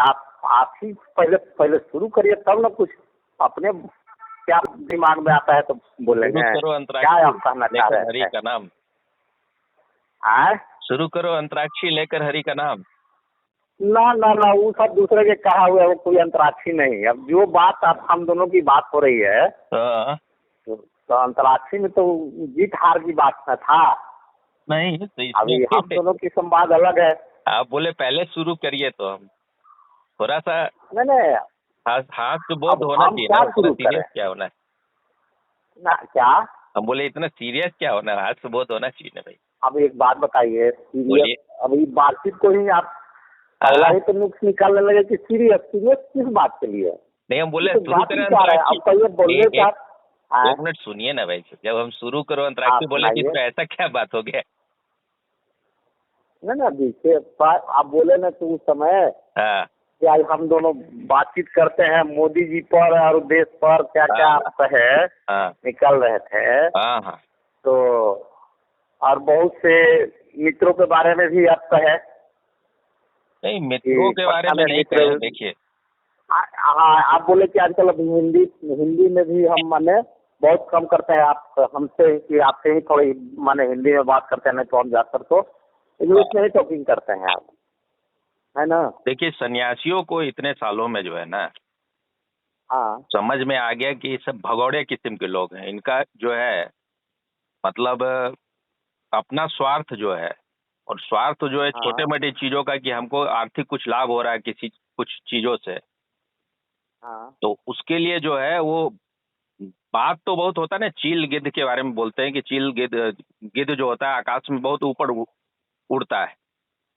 आप ही पहले पहले शुरू करिए तब ना कुछ अपने क्या दिमाग में आता है तो बोलेंगे। क्या आप कहना चाह रहे हरि हैं? का नाम आय? शुरू करो, अंतराक्षी लेकर हरि का नाम। ना ना ना, वो सब दूसरे के कहा हुआ है, वो कोई अंतराक्षी नहीं। अब जो बात आप हम दोनों की बात हो रही है हाँ। तो अंतराक्षी में तो जीत हार की बात न था। नहीं तो अभी हम इसमें दोनों की संवाद अलग है। आप बोले पहले शुरू करिए तो हम थोड़ा सा नहीं नहीं, हाथ से बोध अब होना हम चाहिए क्या ना, इतना शुरू सीरियस करें क्या होना है। ना? क्या? हम बोले इतना सीरियस क्या होना है, हाथ से बोध होना चाहिए ना भाई। अब एक बात बताइए, बोलिए। सीरियस अभी बातचीत को ही आप पहला ही तो नुक्स निकालने लगे कि सीरियस सीरियस किस बात के लिए? नहीं हम बोले तो शुरू बात करें ही क्या है? अब कहिए बोलिए क्या? एक मिनट सुनिए ना भाई, जब हम शुरू करो अंतराक्षी बोले कि सुनाइए। इसमें ऐसा क्या बात हो गया। नहीं ना, देखिए आप बोले ना तो उस समय हाँ कि आज हम दोनों बातचीत करते हैं मोदी जी पर और देश पर क्या क्या हाँ है हाँ निकल रहे थे। हाँ हाँ। तो और बहुत से मित्रों के बारे में भी आप कहे। नहीं मित्रों के बारे में नहीं कहे, देखिए हाँ, आप बोले कि आजकल अब हिंदी में भी हम माने बहुत कम करते हैं। आप हमसे कि आपसे ही थोड़ी माने हिंदी में बात करते हैं, नहीं तो हम ज्यादातर तो इंग्लिश में ही टॉकिंग करते हैं आप, है ना? देखिए सन्यासियों को इतने सालों में जो है ना हाँ समझ में आ गया कि ये सब भगौड़े किस्म के लोग हैं। इनका जो है मतलब अपना स्वार्थ जो है, और स्वार्थ जो है छोटे हाँ मोटे चीजों का कि हमको आर्थिक कुछ लाभ हो रहा है किसी कुछ चीजों से, हाँ तो उसके लिए जो है वो बात तो बहुत होता है ना। चील गिद्ध के बारे में बोलते हैं कि चील गिद्ध गिद्ध जो होता है आकाश में बहुत ऊपर उड़ता है,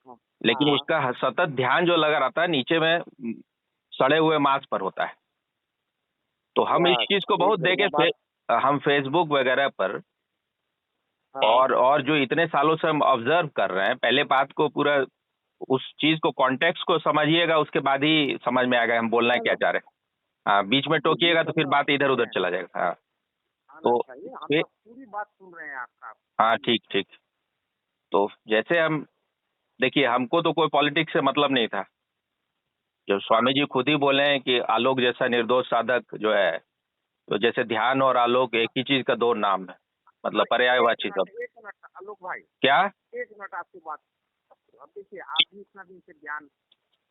हाँ लेकिन हाँ, इसका सतत ध्यान जो लगा रहता है नीचे में सड़े हुए मांस पर होता है। तो हम इस चीज को ये बहुत बढ़िया देखे बात। हम फेसबुक वगैरह पर, हाँ और जो इतने सालों से हम ऑब्जर्व कर रहे हैं, पहले बात को पूरा उस चीज को कॉन्टेक्स्ट को समझिएगा, उसके बाद ही समझ में आएगा हम बोलना क्या चाह रहे हैं। हाँ बीच में टोकिएगा तो फिर बात इधर उधर चला जाएगा। हाँ तो हम तो पूरी बात सुन रहे हैं आपका। हाँ ठीक ठीक। तो जैसे हम देखिए, हमको तो कोई पॉलिटिक्स से मतलब नहीं था। जब स्वामी जी खुद ही बोले हैं कि आलोक जैसा निर्दोष साधक जो है, तो जैसे ध्यान और आलोक एक ही चीज का दो नाम है, मतलब पर्यायवाची शब्द। एक मिनट आलोक भाई, क्या? एक मिनट आपकी बात। अब देखिए आप भी इतना दिन से ज्ञान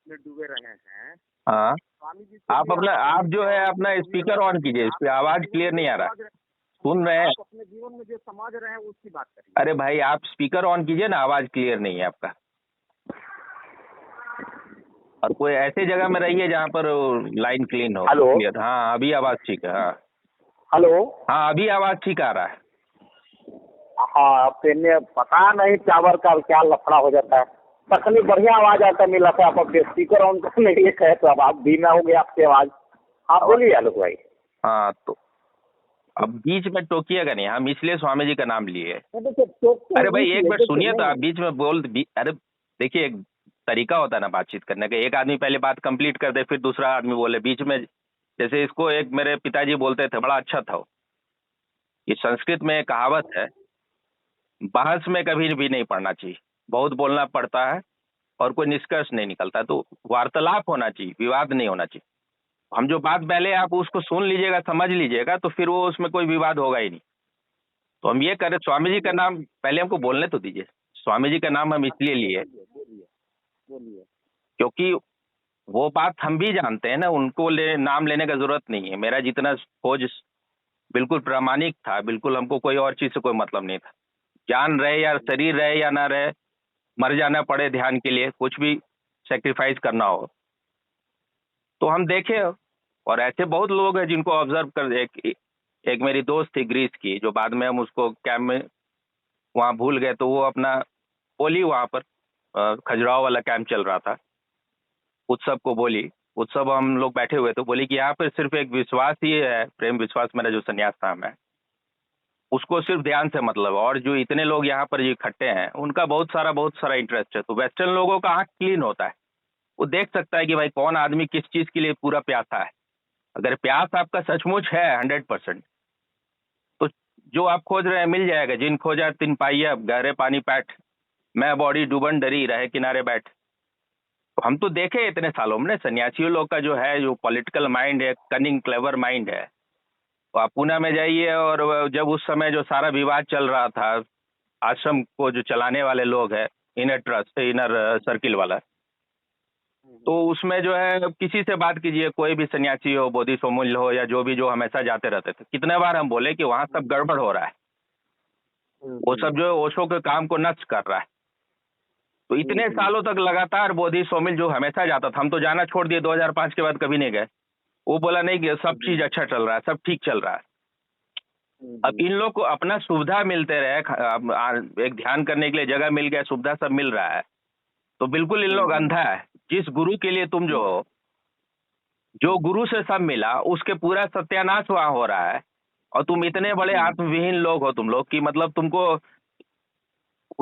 में डूबे रहे हैं। हाँ स्वामी जी आप जो है अपना स्पीकर ऑन कीजिए, इस पे आवाज क्लियर नहीं आ रहा। सुन रहे हैं? आप अपने जीवन में जो समझ रहे हैं उसकी बात करिए। अरे भाई आप स्पीकर ऑन कीजिए ना, आवाज क्लियर नहीं है आपका। और कोई ऐसी जगह में रहिए जहाँ पर लाइन क्लीन हो। हेलो। क्लियर। हाँ अभी आवाज ठीक है। हाँ हेलो। हाँ अभी आवाज ठीक आ रहा है। हाँ, पता नहीं टावर का क्या लफड़ा हो जाता है। तखनी बढ़िया आवाज आता मिला था, आप अपने स्पीकर ऑन करने के लिए कहे तो अब आप धीमा हो गया आपकी आवाज। आप बोलिए आलोक भाई। हाँ तो अब बीच में टोकिएगा नहीं, हम इसलिए स्वामी जी का नाम लिए। अरे भाई एक मिनट सुनिए तो, आप बीच में अरे देखिए एक तरीका होता है ना बातचीत करने का, एक आदमी पहले बात कंप्लीट कर दे फिर दूसरा आदमी बोले बीच में। जैसे इसको एक मेरे पिताजी बोलते थे, बड़ा अच्छा था वो, कि संस्कृत में एक कहावत है, बहस में कभी भी नहीं पढ़ना चाहिए, बहुत बोलना पड़ता है और कोई निष्कर्ष नहीं निकलता। तो वार्तालाप होना चाहिए, विवाद नहीं होना चाहिए। हम जो बात पहले आप उसको सुन लीजिएगा, समझ लीजिएगा, तो फिर वो उसमें कोई विवाद होगा ही नहीं। तो हम ये करें, स्वामी जी का नाम पहले हमको बोलने तो दीजिए। स्वामी जी का नाम हम इसलिए लिए क्योंकि वो बात हम भी जानते हैं ना, उनको नाम लेने का जरूरत नहीं है। मेरा जितना खोज बिल्कुल प्रामाणिक था, बिल्कुल हमको कोई और चीज से कोई मतलब नहीं था। जान रहे या शरीर रहे या ना रहे, मर जाना पड़े ध्यान के लिए, कुछ भी सेक्रीफाइस करना हो तो हम देखे। और ऐसे बहुत लोग हैं जिनको ऑब्जर्व कर, एक मेरी दोस्त थी ग्रीस की, जो बाद में हम उसको कैंप में वहाँ भूल गए, तो वो अपना बोली वहाँ पर खजुराहो वाला कैंप चल रहा था, उत्सव को बोली। उत्सव हम लोग बैठे हुए तो बोली कि यहाँ पर सिर्फ एक विश्वास ही है, प्रेम विश्वास मेरा जो संन्यास नाम है, उसको सिर्फ ध्यान से मतलब। और जो इतने लोग यहाँ पर इकट्ठे हैं उनका बहुत सारा इंटरेस्ट है। तो वेस्टर्न लोगों का आंख क्लीन होता है, वो देख सकता है कि भाई कौन आदमी किस चीज के लिए पूरा प्यासा है। अगर प्यास आपका सचमुच है 100%, तो जो आप खोज रहे हैं मिल जाएगा। जिन खोजा तिन पाइया, गहरे पानी पैठ, मैं बॉडी डूबन डरी रहे किनारे बैठ। तो हम तो देखे इतने सालों में सन्यासियों लोग का जो है, जो पॉलिटिकल माइंड है, कनिंग क्लेवर माइंड है। तो आप पूना में जाइए, और जब उस समय जो सारा विवाद चल रहा था, आश्रम को जो चलाने वाले लोग हैं, इनर सर्किल वाला, तो उसमें जो है किसी से बात कीजिए, कोई भी सन्यासी हो, बोधि सोमुल हो, या जो भी, जो हमेशा जाते रहते थे, कितने बार हम बोले कि वहां सब गड़बड़ हो रहा है, वो सब जो है ओशो के काम को नष्ट कर रहा है। तो इतने सालों तक लगातार बोधि सोमिल जो हमेशा जाता था, हम तो जाना छोड़ दिए, 2005 के बाद कभी नहीं गए। वो बोला नहीं कि सब चीज अच्छा चल रहा है, सब ठीक चल रहा है। अब इन लोग को अपना सुविधा मिलते रहे, एक ध्यान करने के लिए जगह मिल गया, सुविधा सब मिल रहा है, तो बिल्कुल इन लोग अंधा है। जिस गुरु के लिए तुम जो हो, जो गुरु से सब मिला, उसके पूरा सत्यानाश वहां हो रहा है, और तुम इतने बड़े आत्मविहीन लोग हो तुम लोग, कि मतलब तुमको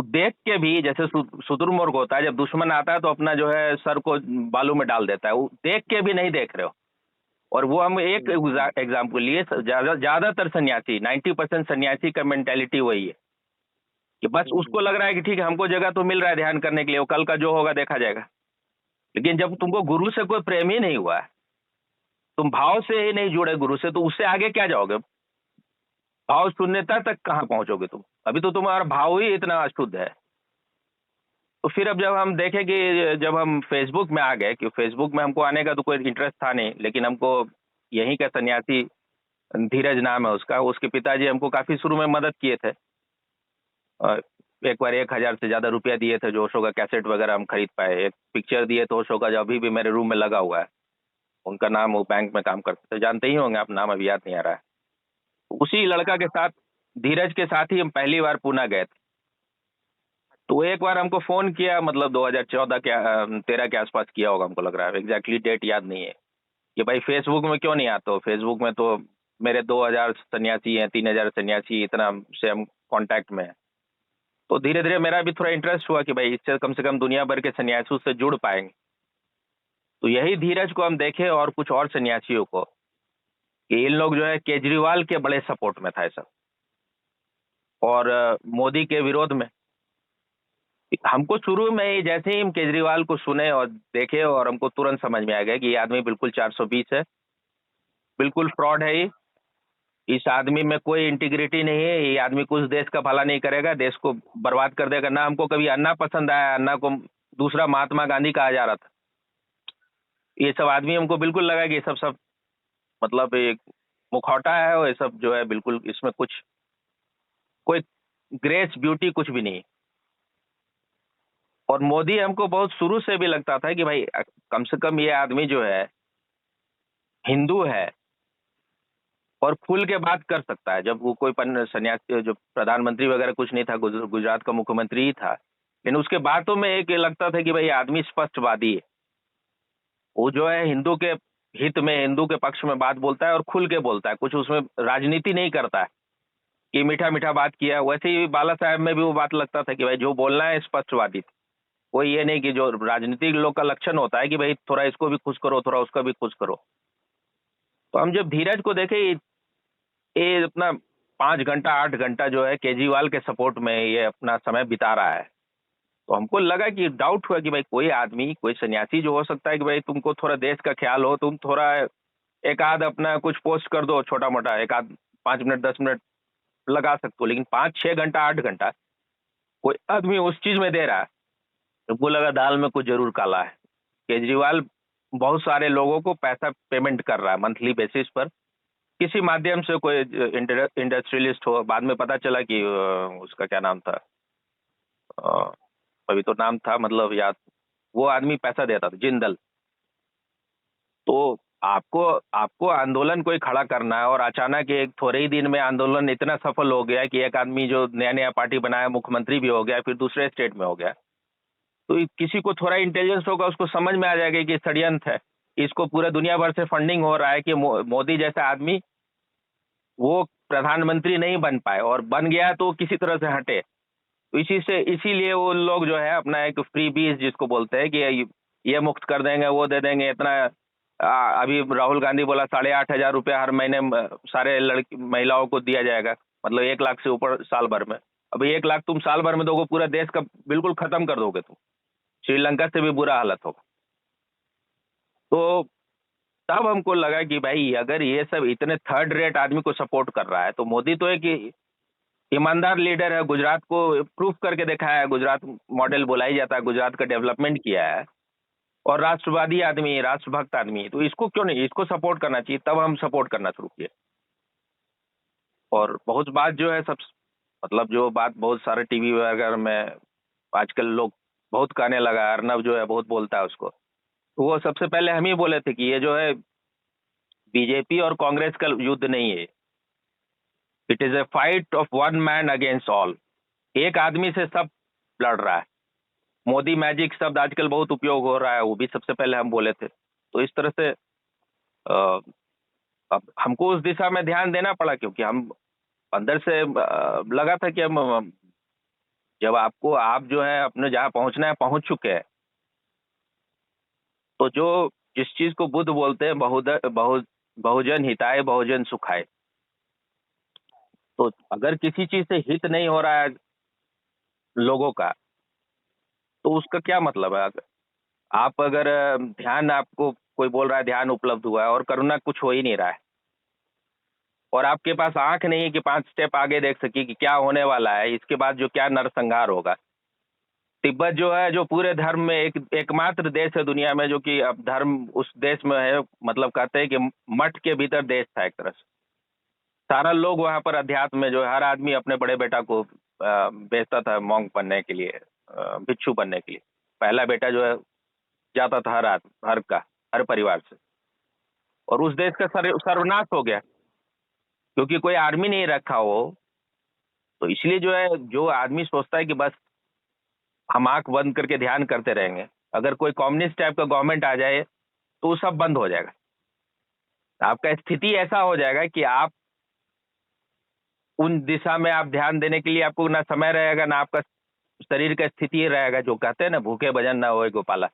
देख के भी, जैसे शुतुरमुर्ग होता है, जब दुश्मन आता है तो अपना जो है सर को बालू में डाल देता है, वो देख के भी नहीं देख रहे हो। और वो हम एक एग्जाम्पल लिए, ज्यादातर सन्यासी, 90% सन्यासी का मेंटेलिटी वही है कि बस उसको लग रहा है कि ठीक है, हमको जगह तो मिल रहा है ध्यान करने के लिए, वो कल का जो होगा देखा जाएगा। लेकिन जब तुमको गुरु से कोई प्रेम ही नहीं हुआ है, तुम भाव से ही नहीं जुड़े गुरु से, तो उससे आगे क्या जाओगे? भाव शून्यता तक कहाँ पहुंचोगे तुम? अभी तो तुम्हारा भाव ही इतना अशुद्ध है। तो फिर अब जब हम देखें कि जब हम फेसबुक में आ गए, कि फेसबुक में हमको आने का तो कोई इंटरेस्ट था नहीं, लेकिन हमको यहीं का सन्यासी, धीरज नाम है उसका, उसके पिताजी हमको काफी शुरू में मदद किए थे। एक बार 1,000 से ज्यादा रुपया दिए थे, जो ओशो का कैसेट वगैरह हम खरीद पाए। एक पिक्चर दिए थे ओशो का, जो अभी भी मेरे रूम में लगा हुआ है। उनका नाम, वो बैंक में काम करते थे, जानते ही होंगे आप, नाम अभी याद नहीं आ रहा है। उसी लड़का के साथ, धीरज के साथ ही हम पहली बार पूना गए थे। तो एक बार हमको फोन किया, मतलब 2014 के 13 के आसपास किया होगा, हमको लग रहा है, एग्जैक्टली डेट याद नहीं है, कि भाई फेसबुक में क्यों नहीं आते हो? फेसबुक में तो मेरे 2,000 सन्यासी हैं, 3,000 सन्यासी, इतना से हम कांटेक्ट में हैं। तो धीरे धीरे मेरा भी थोड़ा इंटरेस्ट हुआ कि भाई इससे कम से कम दुनिया भर के सन्यासियों से जुड़ पाएंगे। तो यही धीरज को हम देखे, और कुछ और सन्यासियों को, कि इन लोग जो है केजरीवाल के बड़े सपोर्ट में था सब, और मोदी के विरोध में। हमको शुरू में ही, जैसे ही हम केजरीवाल को सुने और देखे, और हमको तुरंत समझ में आ गया कि ये आदमी बिल्कुल 420 है, बिल्कुल फ्रॉड है। इस आदमी में कोई इंटीग्रिटी नहीं है। ये आदमी कुछ देश का भला नहीं करेगा, देश को बर्बाद कर देगा। ना हमको कभी अन्ना पसंद आया, अन्ना को दूसरा महात्मा गांधी कहा जा रहा था। ये सब आदमी हमको बिल्कुल लगा कि ये सब मतलब एक मुखौटा है, और ये सब जो है बिल्कुल, इसमें कुछ कोई ग्रेस ब्यूटी कुछ भी नहीं। और मोदी हमको बहुत शुरू से भी लगता था कि भाई कम से कम ये आदमी जो है हिंदू है, और खुल के बात कर सकता है। जब वो कोई सन्यासी, जो प्रधानमंत्री वगैरह कुछ नहीं था, गुजरात का मुख्यमंत्री ही था, लेकिन उसके बातों में एक लगता था कि भाई आदमी स्पष्टवादी है। वो जो है हिंदू के हित में, हिंदू के पक्ष में बात बोलता है, और खुल के बोलता है, कुछ उसमें राजनीति नहीं करता है कि मीठा मीठा बात किया। वैसे ही बाला साहब में भी वो बात लगता था कि भाई जो बोलना है स्पष्टवादी। कोई ये नहीं कि जो राजनीतिक लोग का लक्षण होता है कि भाई थोड़ा इसको भी खुश करो, थोड़ा उसका भी खुश करो। तो हम जब धीरज को देखे, ये अपना 5 घंटा 8 घंटा जो है केजरीवाल के सपोर्ट में ये अपना समय बिता रहा है, तो हमको लगा कि डाउट हुआ कि भाई कोई आदमी, कोई सन्यासी जो हो सकता है कि भाई तुमको थोड़ा देश का ख्याल हो, तुम थोड़ा एक आध अपना कुछ पोस्ट कर दो छोटा मोटा, एक आध 5 मिनट 10 मिनट लगा सकते हो। लेकिन 5-6 घंटा 8 घंटा कोई आदमी उस चीज में दे रहा है, हमको लगा दाल में कुछ जरूर काला है। केजरीवाल बहुत सारे लोगों को पैसा पेमेंट कर रहा है मंथली बेसिस पर, किसी माध्यम से, कोई इंडस्ट्रियलिस्ट हो। बाद में पता चला कि उसका क्या नाम था, अभी तो नाम था, मतलब याद, वो आदमी पैसा देता था, जिंदल। तो आपको आंदोलन कोई खड़ा करना है, और अचानक एक थोड़े ही दिन में आंदोलन इतना सफल हो गया कि एक आदमी जो नया नया पार्टी बनाया, मुख्यमंत्री भी हो गया, फिर दूसरे स्टेट में हो गया। तो किसी को थोड़ा इंटेलिजेंस होगा, उसको समझ में आ जाएगा कि षड्यंत्र है, इसको पूरे दुनिया भर से फंडिंग हो रहा है कि मोदी जैसा आदमी वो प्रधानमंत्री नहीं बन पाए, और बन गया तो किसी तरह से हटे। तो इसीलिए वो लोग जो है अपना एक फ्री बीज जिसको बोलते हैं कि ये मुक्त कर देंगे, वो दे देंगे इतना। अभी राहुल गांधी बोला 8,500 रुपया हर महीने सारे लड़की महिलाओं को दिया जाएगा, मतलब 1 लाख से ऊपर साल भर में। अभी 1 लाख तुम साल भर में दोगे, पूरा देश का बिल्कुल खत्म कर दोगे तुम। श्रीलंका से भी बुरा हालत होगा। तो तब हमको लगा कि भाई अगर ये सब इतने थर्ड रेट आदमी को सपोर्ट कर रहा है तो मोदी तो एक ईमानदार लीडर है, गुजरात को प्रूफ करके दिखाया है, गुजरात मॉडल बोला ही जाता है, गुजरात का डेवलपमेंट किया है और राष्ट्रवादी आदमी, राष्ट्रभक्त आदमी, तो इसको क्यों नहीं, इसको सपोर्ट करना चाहिए। तब हम सपोर्ट करना शुरू किए और बहुत बात जो है सब मतलब जो बात बहुत सारे टीवी वगैरह में आजकल लोग बहुत कहने लगा, अर्नब जो है बहुत बोलता है उसको, तो वो सबसे पहले हम ही बोले थे कि ये जो है बीजेपी और कांग्रेस का युद्ध नहीं है, it is a fight of one man against all. एक आदमी से सब लड़ रहा है। मोदी मैजिक शब्द आजकल बहुत उपयोग हो रहा है, वो भी सबसे पहले हम बोले थे। तो इस तरह से अब हमको उस दिशा में ध्यान देना पड़ा क्योंकि हम अंदर से लगा था कि हम जब आपको आप जो है अपने जहाँ पहुंचना है पहुंच चुके हैं, तो जो जिस चीज को बुद्ध बोलते हैं बहुजन हिताय बहुजन सुखाय, तो अगर किसी चीज से हित नहीं हो रहा है लोगों का तो उसका क्या मतलब है। आप अगर ध्यान, आपको कोई बोल रहा है ध्यान उपलब्ध हुआ है और करुणा कुछ हो ही नहीं रहा है और आपके पास आंख नहीं है कि 5 स्टेप आगे देख सके कि क्या होने वाला है, इसके बाद जो क्या नरसंहार होगा। तिब्बत जो है, जो पूरे धर्म में एकमात्र देश है दुनिया में जो कि अब धर्म उस देश में है, मतलब कहते हैं कि मठ के भीतर देश था एक तरह से। सारा लोग वहां पर अध्यात्म में जो है, हर आदमी अपने बड़े बेटा को भेजता था मॉन्क बनने के लिए, भिक्षु बनने के लिए। पहला बेटा जो है जाता था हर परिवार से, और उस देश का सर्वनाश हो गया क्योंकि कोई आर्मी नहीं रखा हो। तो इसलिए जो है, जो आदमी सोचता है कि बस हम आंख बंद करके ध्यान करते रहेंगे, अगर कोई कम्युनिस्ट टाइप का गवर्नमेंट आ जाए तो वो सब बंद हो जाएगा। आपका स्थिति ऐसा हो जाएगा कि आप उन दिशा में आप ध्यान देने के लिए आपको ना समय रहेगा, ना आपका शरीर का स्थिति रहेगा। जो कहते हैं ना, भूखे भजन ना होए गोपाला।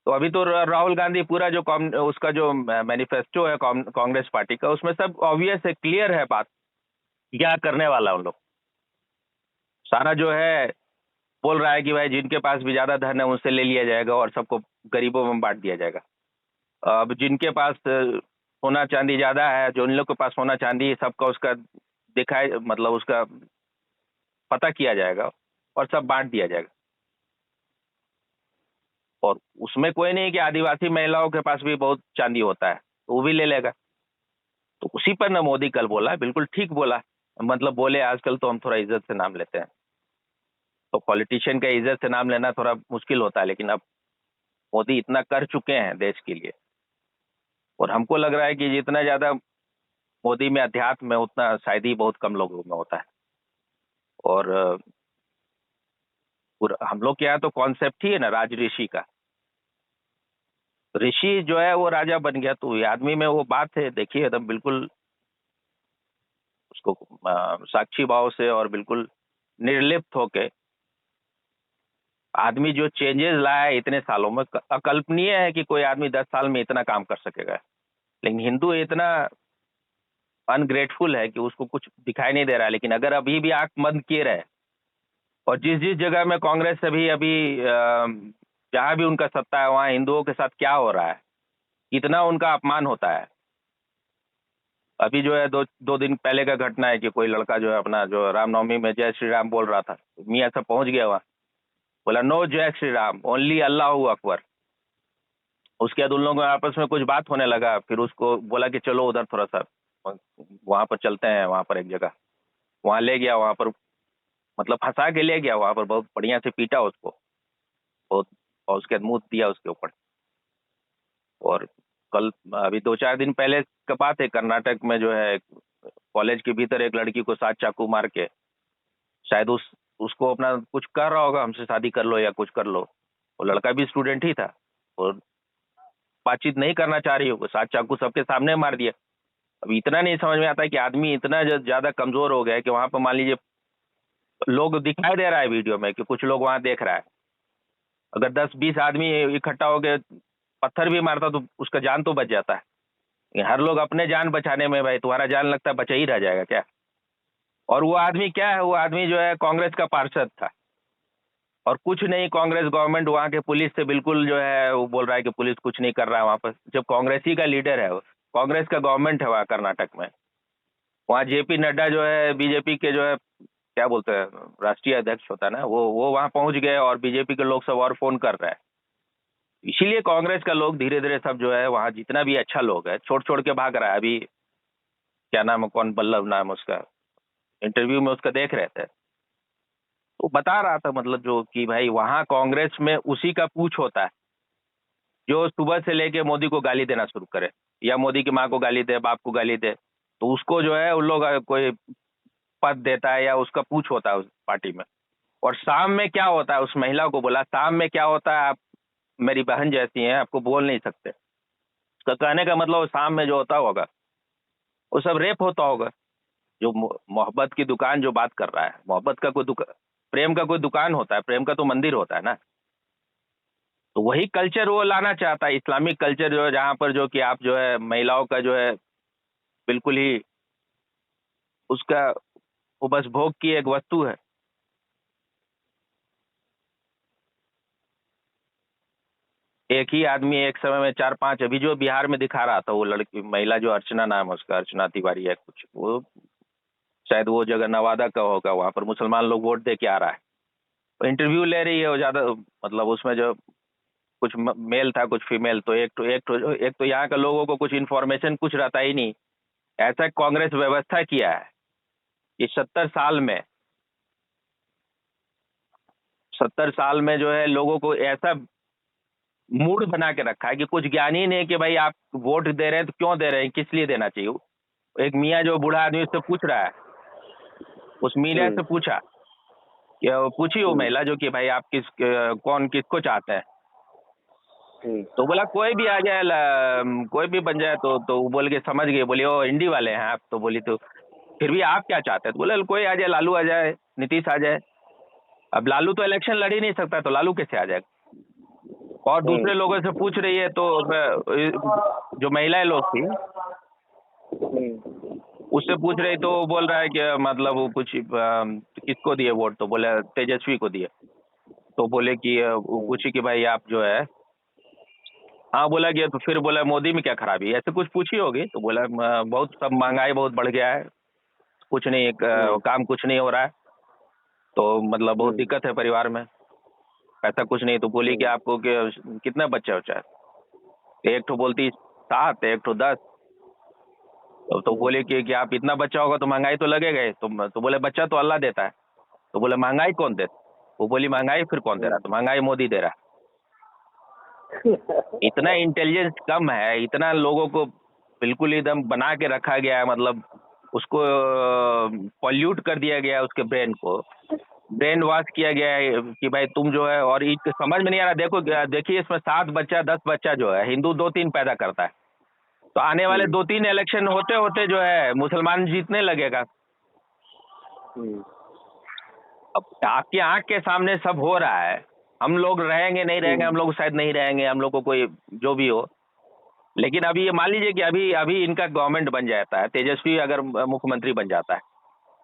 तो अभी तो राहुल गांधी पूरा जो उसका जो मैनिफेस्टो है कांग्रेस पार्टी का, उसमें सब ऑब्वियस है, क्लियर है बात क्या करने वाला उन लोग। सारा जो है बोल रहा है कि भाई जिनके पास भी ज्यादा धन है उनसे ले लिया जाएगा और सबको गरीबों में बांट दिया जाएगा। अब जिनके पास सोना चांदी ज्यादा है, जो इन लोग के पास सोना चांदी, सबका उसका दिखाए, मतलब उसका पता किया जाएगा और सब बांट दिया जाएगा। और उसमें कोई नहीं कि आदिवासी महिलाओं के पास भी बहुत चांदी होता है तो वो भी ले लेगा। तो उसी पर ना मोदी कल बोला, बिल्कुल ठीक बोला। मतलब बोले आजकल तो हम थोड़ा इज्जत से नाम लेते हैं, तो पॉलिटिशियन का इज्जत से नाम लेना थोड़ा मुश्किल होता है, लेकिन अब मोदी इतना कर चुके हैं देश के लिए, और हमको लग रहा है कि जितना ज्यादा मोदी में अध्यात्म है उतना शायद ही बहुत कम लोगों में होता है। और हम लोग के यहाँ तो कॉन्सेप्ट ही है ना राज ऋषि का। ऋषि जो है वो राजा बन गया, तो ये आदमी में वो बात है, देखिए एकदम बिल्कुल उसको साक्षी भाव से और बिल्कुल निर्लिप्त होके आदमी जो चेंजेस लाया है इतने सालों में, अकल्पनीय है कि कोई आदमी 10 साल में इतना काम कर सकेगा। लेकिन हिंदू इतना अनग्रेटफुल है कि उसको कुछ दिखाई नहीं दे रहा है। लेकिन अगर अभी भी आंख बंद किए रहे, और जिस जिस जगह में कांग्रेस अभी जहां भी उनका सत्ता है वहां हिंदुओं के साथ क्या हो रहा है, कितना उनका अपमान होता है। अभी जो है दो दिन पहले का घटना है कि कोई लड़का जो है अपना जो रामनवमी में जय श्री राम बोल रहा था, मियाँ सब पहुंच गया वहां, बोला नो जय श्री राम, ओनली अल्लाह अकबर। उसके बाद उन लोगों में आपस में कुछ बात होने लगा, फिर उसको बोला कि चलो उधर थोड़ा सा वहां पर चलते हैं, वहां पर एक जगह, वहां ले गया, वहां पर मतलब फंसा के ले गया, वहां पर बहुत बढ़िया से पीटा उसको बहुत, और उसके बाद मुंह दिया उसके ऊपर। और कल अभी 2-4 दिन पहले का बात है, कर्नाटक में जो है कॉलेज के भीतर एक लड़की को 7 चाकू मार के, शायद उसको अपना कुछ कर रहा होगा, हमसे शादी कर लो या कुछ कर लो। वो लड़का भी स्टूडेंट ही था और बातचीत नहीं करना चाह रही हो, 7 चाकू सबके सामने मार दिया। अब इतना नहीं समझ में आता है कि आदमी इतना ज्यादा कमजोर हो गया है कि वहां पर मान लीजिए लोग दिखाई दे रहा है वीडियो में कि कुछ लोग वहां देख रहा है, अगर 10-20 आदमी इकट्ठा हो गए पत्थर भी मारता तो उसका जान तो बच जाता है। हर लोग अपने जान बचाने में, भाई तुम्हारा जान लगता है बचा ही रह जाएगा क्या। और वो आदमी क्या है, वो आदमी जो है कांग्रेस का पार्षद था, और कुछ नहीं, कांग्रेस गवर्नमेंट वहाँ के पुलिस से बिल्कुल जो है वो बोल रहा है कि पुलिस कुछ नहीं कर रहा है वहाँ पर, जब कांग्रेस ही का लीडर है, कांग्रेस का गवर्नमेंट है वहाँ कर्नाटक में। वहाँ जेपी नड्डा जो है बीजेपी के जो है क्या बोलते हैं राष्ट्रीय अध्यक्ष होता है ना, वो वहाँ पहुंच गए और बीजेपी के लोग सब और फोन कर रहे हैं। इसीलिए कांग्रेस का लोग धीरे धीरे सब जो है वहाँ जितना भी अच्छा लोग है छोड़ छोड़ के भाग रहा है। अभी क्या नाम है, कौन बल्लभ नाम है उसका, इंटरव्यू में उसका देख रहे थे, तो बता रहा था मतलब जो कि भाई वहाँ कांग्रेस में उसी का पूछ होता है जो सुबह से लेके मोदी को गाली देना शुरू करे या मोदी की माँ को गाली दे, बाप को गाली दे, तो उसको जो है उन लोग कोई पद देता है या उसका पूछ होता है उस पार्टी में। और शाम में क्या होता है, उस महिला को बोला शाम में क्या होता है, आप मेरी बहन जैसी हैं, आपको बोल नहीं सकते। उसका कहने का मतलब शाम में जो होता होगा वो सब रेप होता होगा। जो मोहब्बत की दुकान जो बात कर रहा है, मोहब्बत का कोई दुकान, प्रेम का कोई दुकान होता है, प्रेम का तो मंदिर होता है ना। तो वही कल्चर वो लाना चाहता है, इस्लामिक कल्चर जो है, जहाँ पर जो कि आप जो है महिलाओं का जो है बिल्कुल ही उसका वो बस भोग की एक वस्तु है। एक ही आदमी एक समय में 4-5, अभी जो बिहार में दिखा रहा था वो लड़की महिला जो अर्चना नाम है उसका, अर्चना तिवारी है कुछ, वो शायद वो जगह नवादा का होगा, वहां पर मुसलमान लोग वोट दे के आ रहा है, तो इंटरव्यू ले रही है वो ज्यादा, मतलब उसमें जो कुछ मेल था कुछ फीमेल, तो एक तो यहाँ के लोगों को कुछ इन्फॉर्मेशन कुछ रहता ही नहीं। ऐसा कांग्रेस व्यवस्था किया है कि 70 साल में जो है लोगों को ऐसा मूड बना के रखा है कि कुछ ज्ञान ही नहीं कि भाई आप वोट दे रहे हैं तो क्यों दे रहे हैं, किस लिए देना चाहिए। एक मियाँ जो बूढ़ा आदमी उससे पूछ रहा है, उस महिला से पूछा कि पूछी वो महिला जो कि भाई आप कौन किसको चाहते हैं, तो बोला कोई भी आ जाए, कोई भी बन जाए, तो वो बोल के समझ गए, बोले ओ इंडी वाले हैं आप, तो बोली तो फिर भी आप क्या चाहते हैं, तो बोले कोई आ जाए, लालू आ जाए, नीतीश आ जाए। अब लालू तो इलेक्शन लड़ ही नहीं सकता, तो लालू कैसे आ जाएगा। और दूसरे लोगों से पूछ रही है, तो जो महिलाएं लोग थी उससे पूछ रही, तो वो बोल रहा है कि मतलब वो कुछ किसको दिए वोट, तो बोले तेजस्वी को दिए। तो बोले कि वो पूछी कि भाई आप जो है, हाँ बोला कि, तो फिर बोला मोदी में क्या खराबी है, ऐसे कुछ पूछी होगी, तो बोला बहुत सब महंगाई बहुत बढ़ गया है, कुछ नहीं काम कुछ नहीं हो रहा है, तो मतलब बहुत दिक्कत है परिवार में, ऐसा कुछ नहीं। तो बोली कि आपको कितना बच्चा हो चाहे, एक तो बोलती 7, एक तो 10, तो बोले कि आप इतना बच्चा होगा तो महंगाई तो लगेगा ही, तो बोले बच्चा तो अल्लाह देता है, तो बोले महंगाई कौन देता, वो बोली महंगाई फिर कौन दे रहा, तो महंगाई मोदी दे रहा है। इतना इंटेलिजेंस कम है, इतना लोगों को बिल्कुल एकदम बना के रखा गया है, मतलब उसको पॉल्यूट कर दिया गया है, उसके ब्रेन को ब्रेन वॉश किया गया है कि भाई तुम जो है, और समझ में नहीं आ रहा। देखिए इसमें 7 बच्चा 10 बच्चा जो है हिंदू 2-3 पैदा करता है, तो आने वाले 2-3 इलेक्शन होते होते जो है मुसलमान जीतने लगेगा। अब आपकी आंख के सामने सब हो रहा है, हम लोग रहेंगे नहीं रहेंगे, हम लोग शायद नहीं रहेंगे, हम लोग को कोई जो भी हो, लेकिन अभी ये मान लीजिए कि अभी इनका गवर्नमेंट बन जाता है, तेजस्वी अगर मुख्यमंत्री बन जाता है,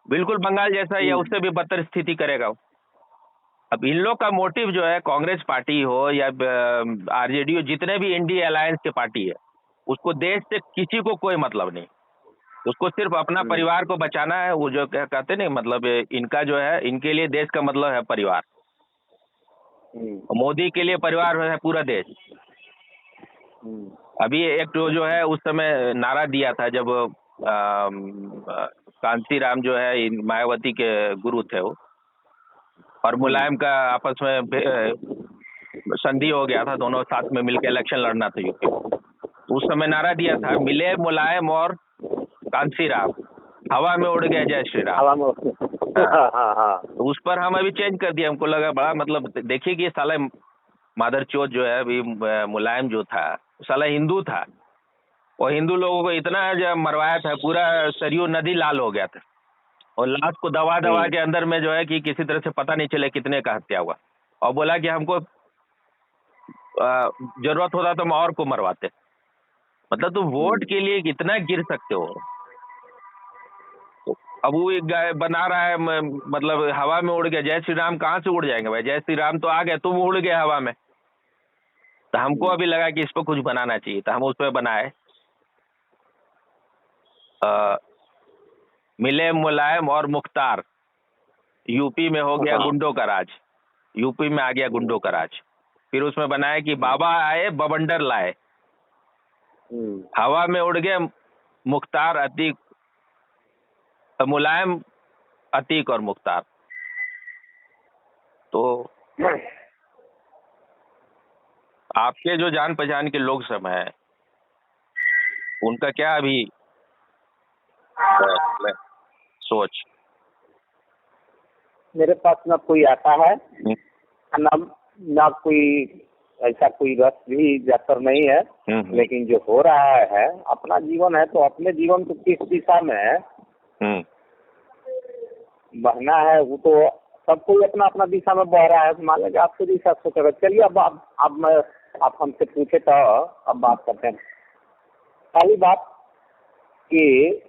बिल्कुल बंगाल जैसा या उससे भी बदतर स्थिति करेगा वो। अब इन लोग का मोटिव जो है, कांग्रेस पार्टी हो या आरजेडी हो, जितने भी इंडिया अलायंस के पार्टी है, उसको देश से किसी को कोई मतलब नहीं, उसको सिर्फ अपना परिवार को बचाना है। वो जो कहते नहीं, मतलब इनका जो है, इनके लिए देश का मतलब है परिवार, मोदी के लिए परिवार है पूरा देश। अभी एक जो है उस समय नारा दिया था जब कांसी राम जो है मायावती के गुरु थे वो, और मुलायम का आपस में संधि हो गया था, दोनों साथ में मिलकर इलेक्शन लड़ना था यूपी। उस समय नारा दिया था, मिले मुलायम और कांसी राम, हवा में उड़ गया जय श्री राम। हवा में तो उस पर हम अभी चेंज कर दिया, हमको लगा बड़ा, मतलब देखिए कि साला मादर चोद जो है अभी मुलायम जो था साला हिंदू था, और हिंदू लोगों को इतना जब मरवाया था, पूरा सरयू नदी लाल हो गया था, और लाश को दबा दबा के अंदर में जो है कि किसी तरह से पता नहीं चले कितने का हत्या हुआ, और बोला कि हमको जरूरत होता तो हम और को मरवाते। मतलब तुम वोट के लिए कितना गिर सकते हो। तो अब वो एक बना रहा है मतलब हवा में उड़ गया। जय श्री राम कहाँ से उड़ जाएंगे भाई? जय श्री राम तो आ गए, तुम उड़ गए हवा में। तो हमको अभी लगा कि इस पर कुछ बनाना चाहिए, तो हम उस पर बनाए मिले मुलायम और मुख्तार, यूपी में हो गया गुंडों का राज, यूपी में आ गया गुंडों का राज। फिर उसमें बनाया कि बाबा आए बवंडर लाए, हवा में उड़ गए मुख्तार अतीक, मुलायम अतीक और मुख्तार। तो आपके जो जान पहचान के लोग सब हैं, उनका क्या अभी सोच? मेरे पास ना कोई आता है ना कोई ऐसा कोई रस भी जाकर नहीं है। लेकिन जो हो रहा है, अपना जीवन है तो अपने जीवन को किस दिशा में बहना है, वो तो सब कोई अपना अपना दिशा में बह रहा है। मान लीजिए आपके दिशा सोचेगा। चलिए अब आप हमसे पूछे तो अब बात करते हैं। पहली बात कि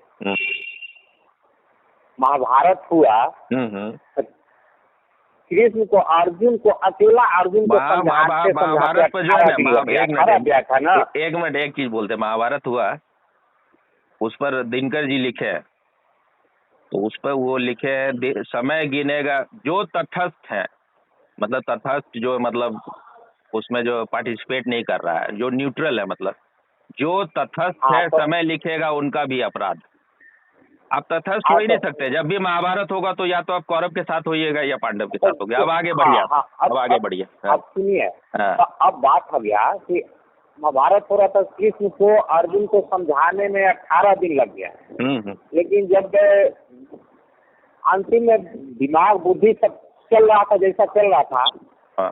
महाभारत हुआ, कृष्ण को अर्जुन को अकेला अर्जुन को महाभारत पर जो है ना, एक मिनट एक चीज बोलते, महाभारत हुआ उस पर दिनकर जी लिखे हैं, तो उस पर वो लिखे है समय गिनेगा जो तटस्थ है, मतलब तटस्थ जो मतलब उसमें जो पार्टिसिपेट नहीं कर रहा है, जो न्यूट्रल है, मतलब जो तटस्थ है समय लिखेगा उनका भी अपराध। आप तटस्थ हो ही नहीं सकते। जब भी महाभारत होगा तो या तो आप कौरव के साथ होइएगा या पांडव के साथ होगा। अब आगे बढ़िए, अब आगे बढ़िए। अब सुनिए, अब बात हो गया कि महाभारत हो रहा था, कृष्ण को अर्जुन को समझाने में 18 दिन लग गया। लेकिन जब अंतिम में दिमाग बुद्धि सब चल रहा था जैसा चल रहा था,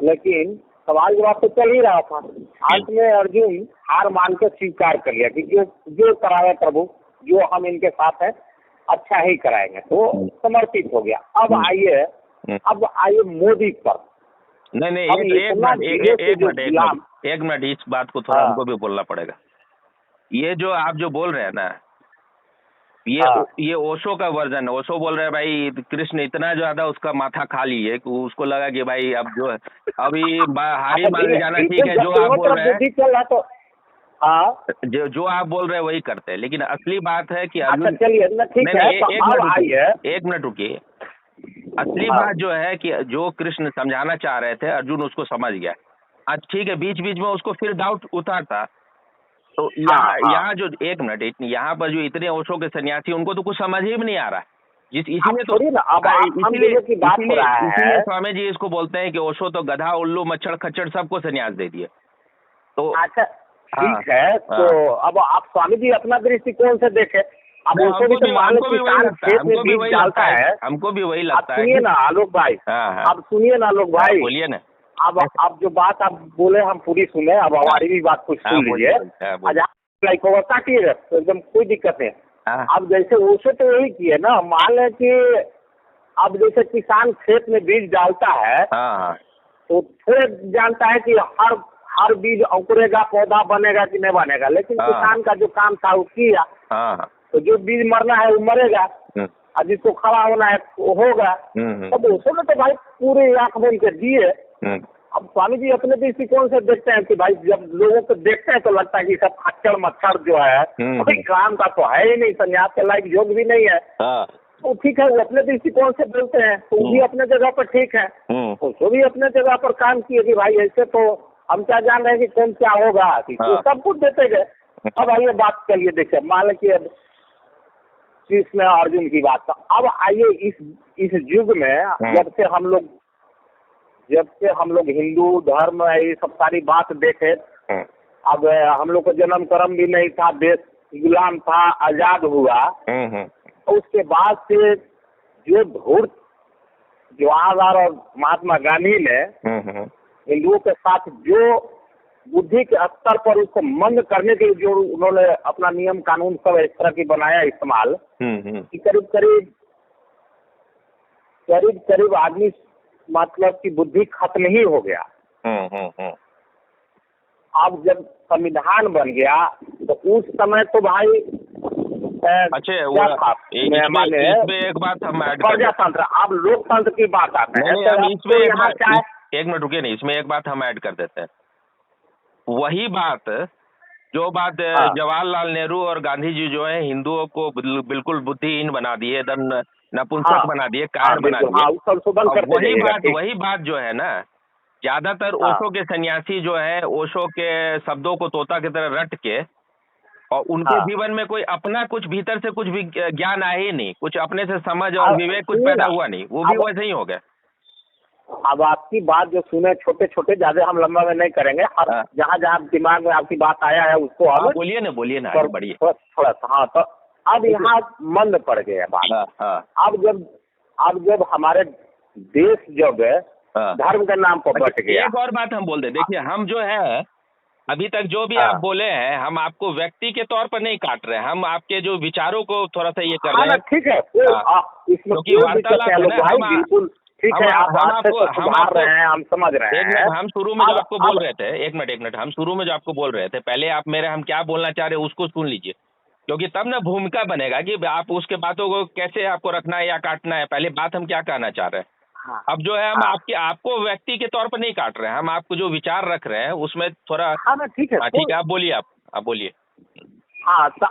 लेकिन सवाल जवाब तो चल ही रहा था। अंत में अर्जुन हार मान के स्वीकार कर लिया कि जो करावे प्रभु, जो हम इनके साथ हैं अच्छा ही कराएंगे, तो समर्पित हो गया। अब आइए मोदी पर। नहीं एक मिनट इस बात को थोड़ा हमको भी बोलना पड़ेगा। ये जो आप जो बोल रहे हैं ना, ये ओशो का वर्जन है। ओशो बोल रहे हैं भाई कृष्ण इतना ज्यादा उसका माथा खा लिए कि उसको लगा कि भाई अब जो है अभी हारी मान जाना ठीक है। जो आप बोल रहे हैं जो आप बोल रहे हैं वही करते हैं, लेकिन असली बात है कि अर्जुन, एक मिनट रुकिए। असली बात जो है कि जो कृष्ण समझाना चाह रहे थे अर्जुन उसको समझ गया। आज ठीक है, बीच बीच में उसको फिर डाउट उतारता। तो यहाँ जो एक मिनट, यहाँ पर जो इतने ओशो के सन्यासी उनको तो कुछ समझ ही नहीं आ रहा। इसीलिए स्वामी जी इसको बोलते हैं कि ओशो तो गधा उल्लू मच्छर खच्चर सबको सन्यास दे दिए। तो अच्छा ठीक है, तो अब आप स्वामी जी अपना दृष्टिकोण से देखें। अब उसको भी तो मान लो किसान खेत में बीज डालता है, हमको भी वही लगता है। सुनिए ना आलोक भाई, अब सुनिए ना आलोक भाई, बोलिए ना। अब जो बात आप बोले हम पूरी सुने, अब हमारी भी बात कुछ सुन लीजिए। काटिए तो एकदम कोई दिक्कत नहीं। अब जैसे उसे तो यही किए ना, मान लें कि अब जैसे किसान खेत में बीज डालता है तो थोड़े जानता है कि हर बीज अंकुरेगा, पौधा बनेगा कि नहीं बनेगा, लेकिन किसान का जो काम था वो किया, तो जो बीज मरना है वो मरेगा और जिसको खड़ा होना है वो होगा। तब उसमें तो भाई पूरे आंख बन के दिए। अब स्वामी जी अपने दृष्टिकोण से देखते हैं कि भाई जब लोगों को देखते हैं तो लगता है कि सब खच्चर मच्छर जो है कोई काम का तो है ही नहीं, संन्यास के लायक योग भी नहीं है। तो ठीक है, वो अपने दृष्टिकोण से बोलते हैं, तो वो भी अपने जगह पर ठीक है। उसको भी अपने जगह पर काम किए कि भाई ऐसे तो हम क्या जान रहे हैं कि कौन क्या होगा, तो सब कुछ देते गए। अब आइए बात करिए, देखिए मान लीजिए कृष्ण अर्जुन की बात। अब आइए इस युग में जब से हम लोग हिंदू धर्म ये सब सारी बात देखे, अब हम लोग को जन्म कर्म भी नहीं था, देश गुलाम था, आजाद हुआ। तो उसके बाद से जो धूर्त जवाहरलाल और महात्मा गांधी ने हिंदुओं के साथ जो बुद्धि के स्तर पर उसको मंद करने के लिए जो उन्होंने अपना नियम कानून सब इस तरह की बनाया इस्तेमाल, कि करीब आदमी मतलब की बुद्धि खत्म ही हो गया। अब जब संविधान बन गया तो उस समय तो भाई अच्छा क्या था इसमें एक बात हम ऐड कर प्रजातंत्र, अब लोकतंत्र की बात आते हैं, नहीं, तो हम अब इसमें तो यहाँ क्या है? एक मिनट रुकिए नहीं, इसमें एक बात हम ऐड कर देते हैं। वही बात जो बात हाँ जवाहरलाल नेहरू और गांधी जी जो है हिंदुओं को बिल्कुल बुद्धिहीन बना दिए, एकदम हाँ नपुंसक बना दिए, हाँ कायर बना बिल्कुल, दिए। हाँ उस संशोधन अब करते जाइएगा, ठीक। वही बात जो है ना, ज्यादातर हाँ ओशो के सन्यासी जो है ओशो के शब्दों को तोता की तरह रट के, और उनके हाँ जीवन में कोई अपना कुछ भीतर से कुछ भी ज्ञान आया ही नहीं, कुछ अपने से समझ और अब विवेक कुछ सुनिए पैदा ना, हुआ नहीं, वो भी अब वैसे ही हो गए। अब आपकी बात जो सुने, छोटे छोटे, ज्यादा हम लंबा में नहीं करेंगे, हर हाँ। जहाँ जहाँ दिमाग में आपकी बात आया है उसको हम बोलिए ना आगे बढ़िए। थोड़ा सा। हाँ, तो अब यहाँ मंद पड़ गया बात। हाँ हाँ अब जब हमारे देश जब हाँ। धर्म के नाम पर बट गया। एक और बात हम बोल दे, देखिए हम जो है अभी तक जो भी हाँ। आप बोले हैं, हम आपको व्यक्ति के तौर पर नहीं काट रहे हैं, हम आपके जो विचारों को थोड़ा सा ये कर हाँ रहे ना, हैं। ठीक है, इसमें क्योंकि कोई दिक्कत वार्तालाप है, है लोग ना, भाई बिल्कुल ठीक है, आप अच्छे से सुधार रहे हैं, हम समझ रहे एक हैं। मिनट, हम शुरू में जो आपको बोल अब रहे थे, एक मिनट, हम शुरू में जो आपको बोल रहे थे, पहले आप हम क्या बोलना चाह रहे हैं उसको सुन लीजिए, क्योंकि तब ना भूमिका बनेगा कि आप उसके बातों को कैसे आपको रखना है या काटना है। पहले बात हम क्या कहना चाह रहे हैं। हाँ, अब जो है हम हाँ, आपको व्यक्ति के तौर पर नहीं काट रहे हैं, हम आपको जो विचार रख रहे हैं उसमें थोड़ा। हाँ ना, ठीक है, ठीक है, आप बोलिए, आप बोलिए। हाँ, तो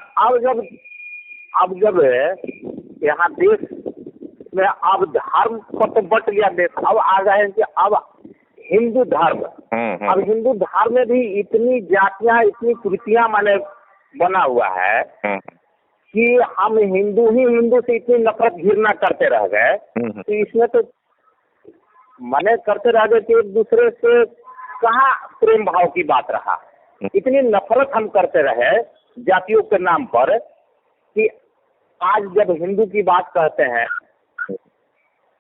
अब जब यहाँ देश में अब धर्म को तो बट गया देश, अब आ गए हैं कि अब हिंदू धर्म, अब हिंदू धर्म में भी इतनी जातियां, इतनी कुरीतियां माने बना हुआ है कि हम हिंदू से इतनी नफरत घृणा करते रह गए, तो इसमें तो मने करते रह गए कि एक दूसरे से कहाँ प्रेम भाव की बात रहा। इतनी नफरत हम करते रहे जातियों के नाम पर कि आज जब हिंदू की बात कहते हैं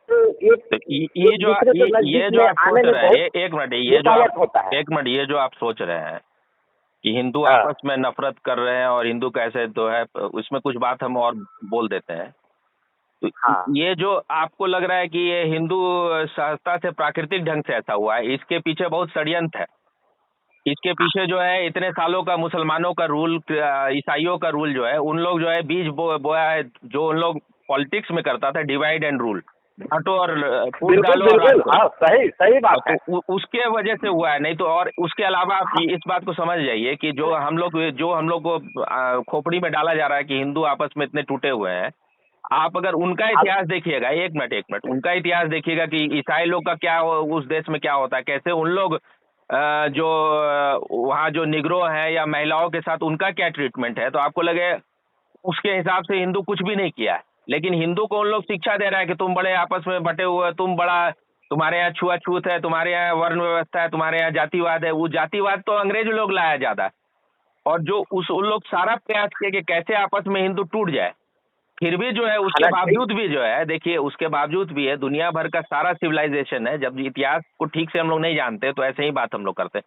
तो ये जो आप सोच रहे हैं, एक मिनट, ये जो आप सोच रहे हैं कि हिंदू आपस में नफरत कर रहे हैं और हिंदू कैसे तो है, उसमें कुछ बात हम और बोल देते हैं। तो ये जो आपको लग रहा है कि ये हिंदू सहजता से प्राकृतिक ढंग से ऐसा हुआ है, इसके पीछे बहुत षड्यंत्र है। इसके पीछे जो है इतने सालों का मुसलमानों का रूल, ईसाइयों का रूल जो है, उन लोग जो है बीज बोया है, जो उन लोग पॉलिटिक्स में करता था, डिवाइड एंड रूल, बांटो और फूट डालो और राज करो। सही बात है। तो उसके वजह से हुआ है, नहीं तो। और उसके अलावा आप इस बात को समझ जाइए कि जो हम लोग को खोपड़ी में डाला जा रहा है कि हिंदू आपस में इतने टूटे हुए हैं, आप अगर उनका इतिहास देखिएगा, एक मिनट, उनका इतिहास देखिएगा कि ईसाई लोग का क्या उस देश में क्या होता है, कैसे उन लोग जो वहाँ जो निग्रो है या महिलाओं के साथ उनका क्या ट्रीटमेंट है, तो आपको लगे उसके हिसाब से हिंदू कुछ भी नहीं किया है। लेकिन हिंदू को उन लोग शिक्षा दे रहा है कि तुम बड़े आपस में बटे हुए, तुम्हारे यहाँ छुआछूत है, तुम्हारे यहाँ वर्ण व्यवस्था है, तुम्हारे यहाँ जातिवाद है। वो जातिवाद तो अंग्रेज लोग लाया ज्यादा, और जो उन लोग सारा प्रयास किए कि कैसे आपस में हिंदू टूट जाए। फिर भी जो है उसके बावजूद भी जो है, देखिए उसके बावजूद भी है, दुनिया भर का सारा सिविलाइजेशन है, जब इतिहास को ठीक से हम लोग नहीं जानते तो ऐसे ही बात हम लोग करते हैं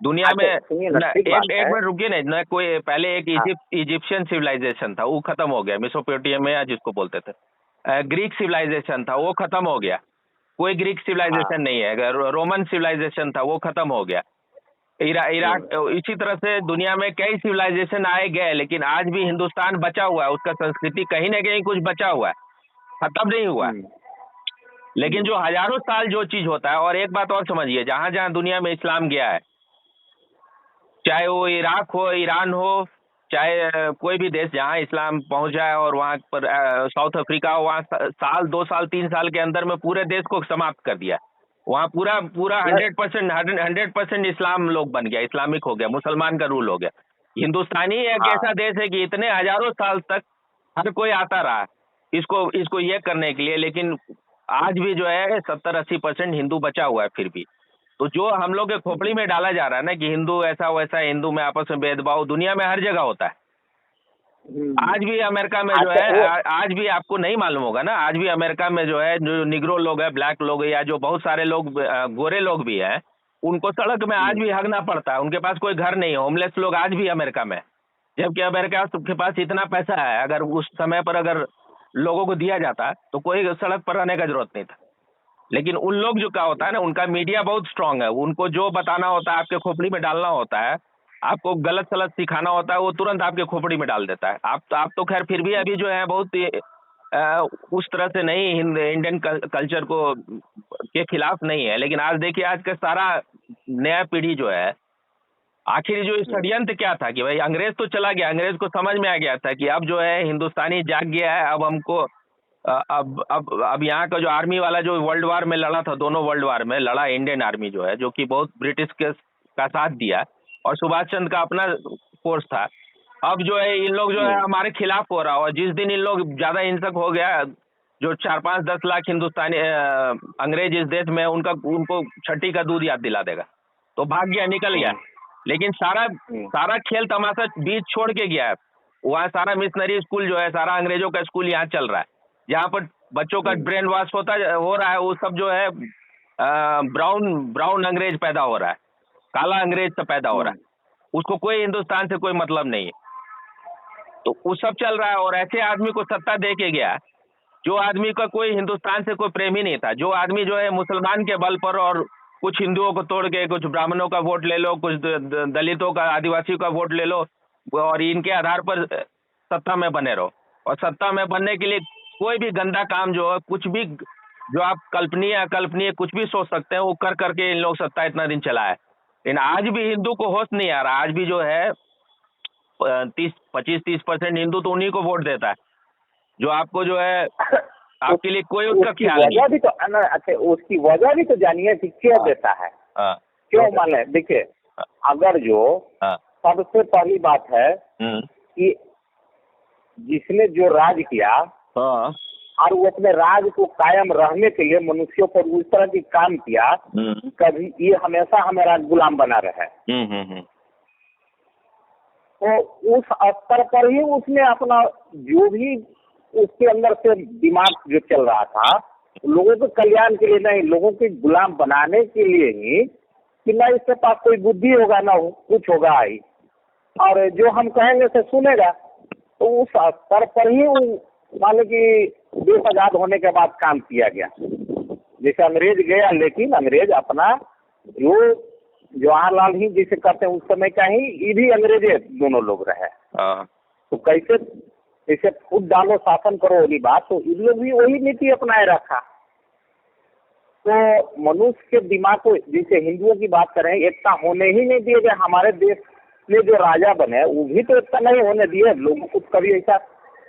दुनिया में। एक मिनट रुकिए ना, कोई पहले एक इजिप्शियन सिविलाइजेशन था, वो खत्म हो गया, मेसोपोटामिया जिसको बोलते थे। ग्रीक सिविलाइजेशन था, वो खत्म हो गया, कोई ग्रीक सिविलाइजेशन नहीं है। रोमन सिविलाइजेशन था, वो खत्म हो गया। इराक, इसी तरह से दुनिया में कई सिविलाइजेशन आए गए, लेकिन आज भी हिंदुस्तान बचा हुआ है, उसका संस्कृति कहीं ना कहीं कुछ बचा हुआ है, खत्म नहीं हुआ है। लेकिन जो हजारों साल जो चीज होता है, और एक बात और समझिए, जहां जहां दुनिया में इस्लाम गया है, चाहे वो इराक हो, ईरान हो, चाहे कोई भी देश जहां इस्लाम पहुंचा है, और वहां पर साउथ अफ्रीका हो, वहां साल 2 साल 3 साल के अंदर में पूरे देश को समाप्त कर दिया। वहाँ पूरा 100% इस्लाम लोग बन गया, इस्लामिक हो गया, मुसलमान का रूल हो गया। हिंदुस्तानी एक ऐसा देश है कि इतने हजारों साल तक हर कोई आता रहा इसको ये करने के लिए, लेकिन आज भी जो है 70-80% हिंदू बचा हुआ है फिर भी। तो जो हम लोग के खोपड़ी में डाला जा रहा है ना कि हिंदू ऐसा वैसा, हिंदू में आपस में भेदभाव दुनिया में हर जगह होता है। आज भी अमेरिका में जो है, आज भी आपको नहीं मालूम होगा ना, आज भी अमेरिका में जो है, जो निग्रो लोग है, ब्लैक लोग है, या जो बहुत सारे लोग गोरे लोग भी हैं, उनको सड़क में आज भी हगना पड़ता है, उनके पास कोई घर नहीं है, होमलेस लोग आज भी अमेरिका में। जबकि अमेरिका के पास इतना पैसा है, अगर उस समय पर अगर लोगों को दिया जाता तो कोई सड़क पर रहने का जरूरत नहीं था। लेकिन उन लोग जो क्या होता है ना, उनका मीडिया बहुत स्ट्रांग है, उनको जो बताना होता है आपके खोपड़ी में डालना होता है, आपको गलत सलत सिखाना होता है वो तुरंत आपके खोपड़ी में डाल देता है। आप तो खैर फिर भी अभी जो है बहुत उस तरह से नहीं इंडियन कल्चर को के खिलाफ नहीं है, लेकिन आज देखिए आज का सारा नया पीढ़ी जो है, आखिर जो षड्यंत्र क्या था कि भाई अंग्रेज तो चला गया, अंग्रेज को समझ में आ गया था कि अब जो है हिंदुस्तानी जाग गया है, अब हमको अब यहाँ का जो आर्मी वाला जो वर्ल्ड वार में लड़ा था, दोनों वर्ल्ड वार में लड़ा इंडियन आर्मी जो है, जो कि बहुत ब्रिटिश का साथ दिया और सुभाष चंद्र का अपना फोर्स था। अब जो है इन लोग जो है हमारे खिलाफ हो रहा, और जिस दिन इन लोग ज्यादा हिंसक हो गया, जो 4-5-10 लाख हिंदुस्तानी अंग्रेज इस देश में, उनको छठी का दूध याद दिला देगा, तो भाग गया, निकल गया। लेकिन सारा खेल तमाशा बीच छोड़ के गया है। वहाँ सारा मिशनरी स्कूल जो है, सारा अंग्रेजों का स्कूल यहाँ चल रहा है, जहाँ पर बच्चों का ब्रेन वॉश हो रहा है, वो सब जो है ब्राउन अंग्रेज पैदा हो रहा है, काला अंग्रेज से पैदा हो रहा है, उसको कोई हिंदुस्तान से कोई मतलब नहीं है। तो वो सब चल रहा है, और ऐसे आदमी को सत्ता दे के गया जो आदमी का कोई हिंदुस्तान से कोई प्रेम ही नहीं था, जो आदमी जो है मुसलमान के बल पर और कुछ हिंदुओं को तोड़ के कुछ ब्राह्मणों का वोट ले लो, कुछ दलितों का, आदिवासियों का वोट ले लो, और इनके आधार पर सत्ता में बने रहो। और सत्ता में बनने के लिए कोई भी गंदा काम जो है, कुछ भी जो आप कल्पनीय अकल्पनीय कुछ भी सोच सकते हैं, वो कर करके इन लोग सत्ता इतना दिन चला है। लेकिन आज भी हिंदू को होश नहीं आ रहा। आज भी जो है 25-30% हिंदू तो उन्हीं को वोट देता है, जो आपको जो है आपके लिए कोई उसका ख्याल नहीं। भी तो अच्छा, उसकी वजह भी तो जानिए कि क्यों देता है। क्यों माने, देखिए अगर जो सबसे पहली बात है कि जिसने जो राज किया और वो अपने राज को कायम रहने के लिए मनुष्यों पर उस तरह की काम किया, कभी ये हमेशा हमारा गुलाम बना रहे। तो उस स्तर पर ही उसने अपना जो भी उसके अंदर से दिमाग जो चल रहा था, लोगों के कल्याण के लिए नहीं, लोगों के गुलाम बनाने के लिए ही, कि ना इसके पास कोई बुद्धि होगा ना कुछ होगा ही, और जो हम कहेंगे से सुनेगा। तो उस स्तर पर ही मान लो कि देश आजाद होने के बाद काम किया गया। जैसे अंग्रेज गया, लेकिन अंग्रेज अपना जो जवाहरलाल ही जिसे कहते हैं उस समय का ही, ये भी अंग्रेजे दोनों लोग रहे। तो कैसे जैसे खुद डालो शासन करो वाली बात, तो इन लोग भी वही नीति अपनाए रखा। तो मनुष्य के दिमाग को, जैसे हिंदुओं की बात करें, एकता होने ही नहीं दिए गए। हमारे देश में जो राजा बने वो भी तो एकता नहीं होने दिए। लोगों को कभी ऐसा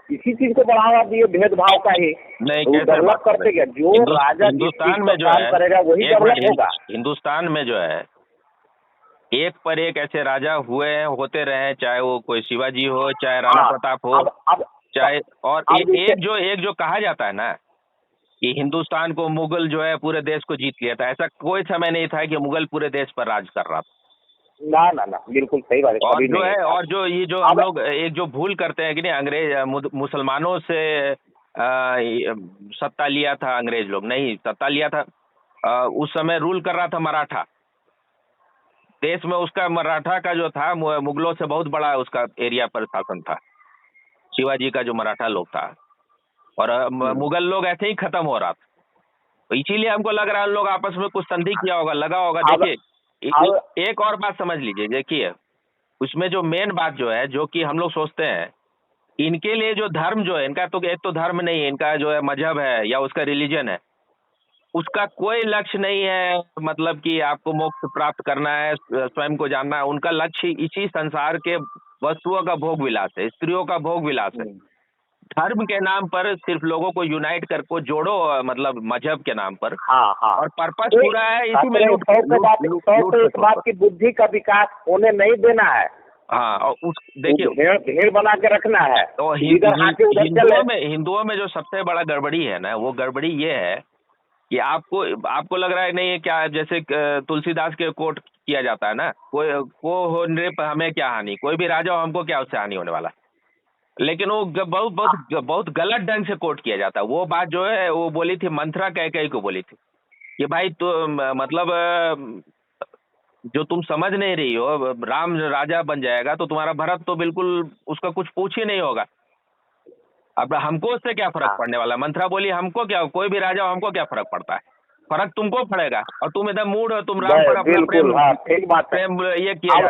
इसी चीज को बढ़ावा दिए, भेदभाव का ही नहीं डेवलप करते गया। जो राजा हिंदुस्तान में जो है करेगा वही डेवलप होगा। हिंदुस्तान में जो है एक पर एक ऐसे राजा होते रहे, चाहे वो कोई शिवाजी हो, चाहे राणा प्रताप हो, चाहे और एक जो कहा जाता है ना कि हिंदुस्तान को मुगल जो है पूरे देश को जीत लिया था, ऐसा कोई समय नहीं था कि मुगल पूरे देश पर राज कर रहा था। ना, बिल्कुल सही बात है। और जो है, और जो ये जो हम लोग एक जो भूल करते हैं कि नहीं, अंग्रेज मुसलमानों से सत्ता लिया था अंग्रेज लोग, नहीं, सत्ता लिया था उस समय रूल कर रहा था मराठा देश में। उसका मराठा का जो था मुगलों से बहुत बड़ा उसका एरिया पर शासन था, शिवाजी का जो मराठा लोग था, और मुगल लोग ऐसे ही खत्म हो रहा था। तो इसीलिए हमको लग रहा है लोग आपस में कुछ संधि किया होगा, लगा होगा। देखिए एक और बात समझ लीजिए, देखिए उसमें जो मेन बात जो है, जो कि हम लोग सोचते हैं, इनके लिए जो धर्म जो है इनका, तो एक तो धर्म नहीं है इनका, जो है मजहब है या उसका रिलीजन है, उसका कोई लक्ष्य नहीं है। मतलब कि आपको मोक्ष प्राप्त करना है, स्वयं को जानना है। उनका लक्ष्य इसी संसार के वस्तुओं का भोग विलास है, स्त्रियों का भोग विलास है। धर्म के नाम पर सिर्फ लोगों को यूनाइट कर को जोड़ो, मतलब मजहब के नाम पर। और पर्पस पूरा है इसी में इस बात की बुद्धि का विकास होने नहीं देना है। और देखिए भीड़ बना के रखना है। तो हिंदुओं में जो सबसे बड़ा गड़बड़ी है ना, वो गड़बड़ी ये है कि आपको लग रहा है नहीं है क्या, जैसे तुलसीदास के कोट किया जाता है ना, को होने पर हमें क्या हानि, कोई भी राजा हो हमको क्या उससे हानि होने वाला। लेकिन वो बहुत गलत ढंग से कोट किया जाता है। वो बात जो है वो बोली थी मंथरा कैकेयी को बोली थी कि भाई तो मतलब जो तुम समझ नहीं रही हो, राम राजा बन जाएगा तो तुम्हारा भरत तो बिल्कुल उसका कुछ पूछ ही नहीं होगा। अब हमको उससे क्या फर्क पड़ने वाला। मंथरा बोली हमको क्या, कोई भी राजा हो हमको क्या फर्क पड़ता है, फर्क तुमको पड़ेगा। और तुम एकदम मूड हो, तुम राम पर अपना प्रेम ये किया।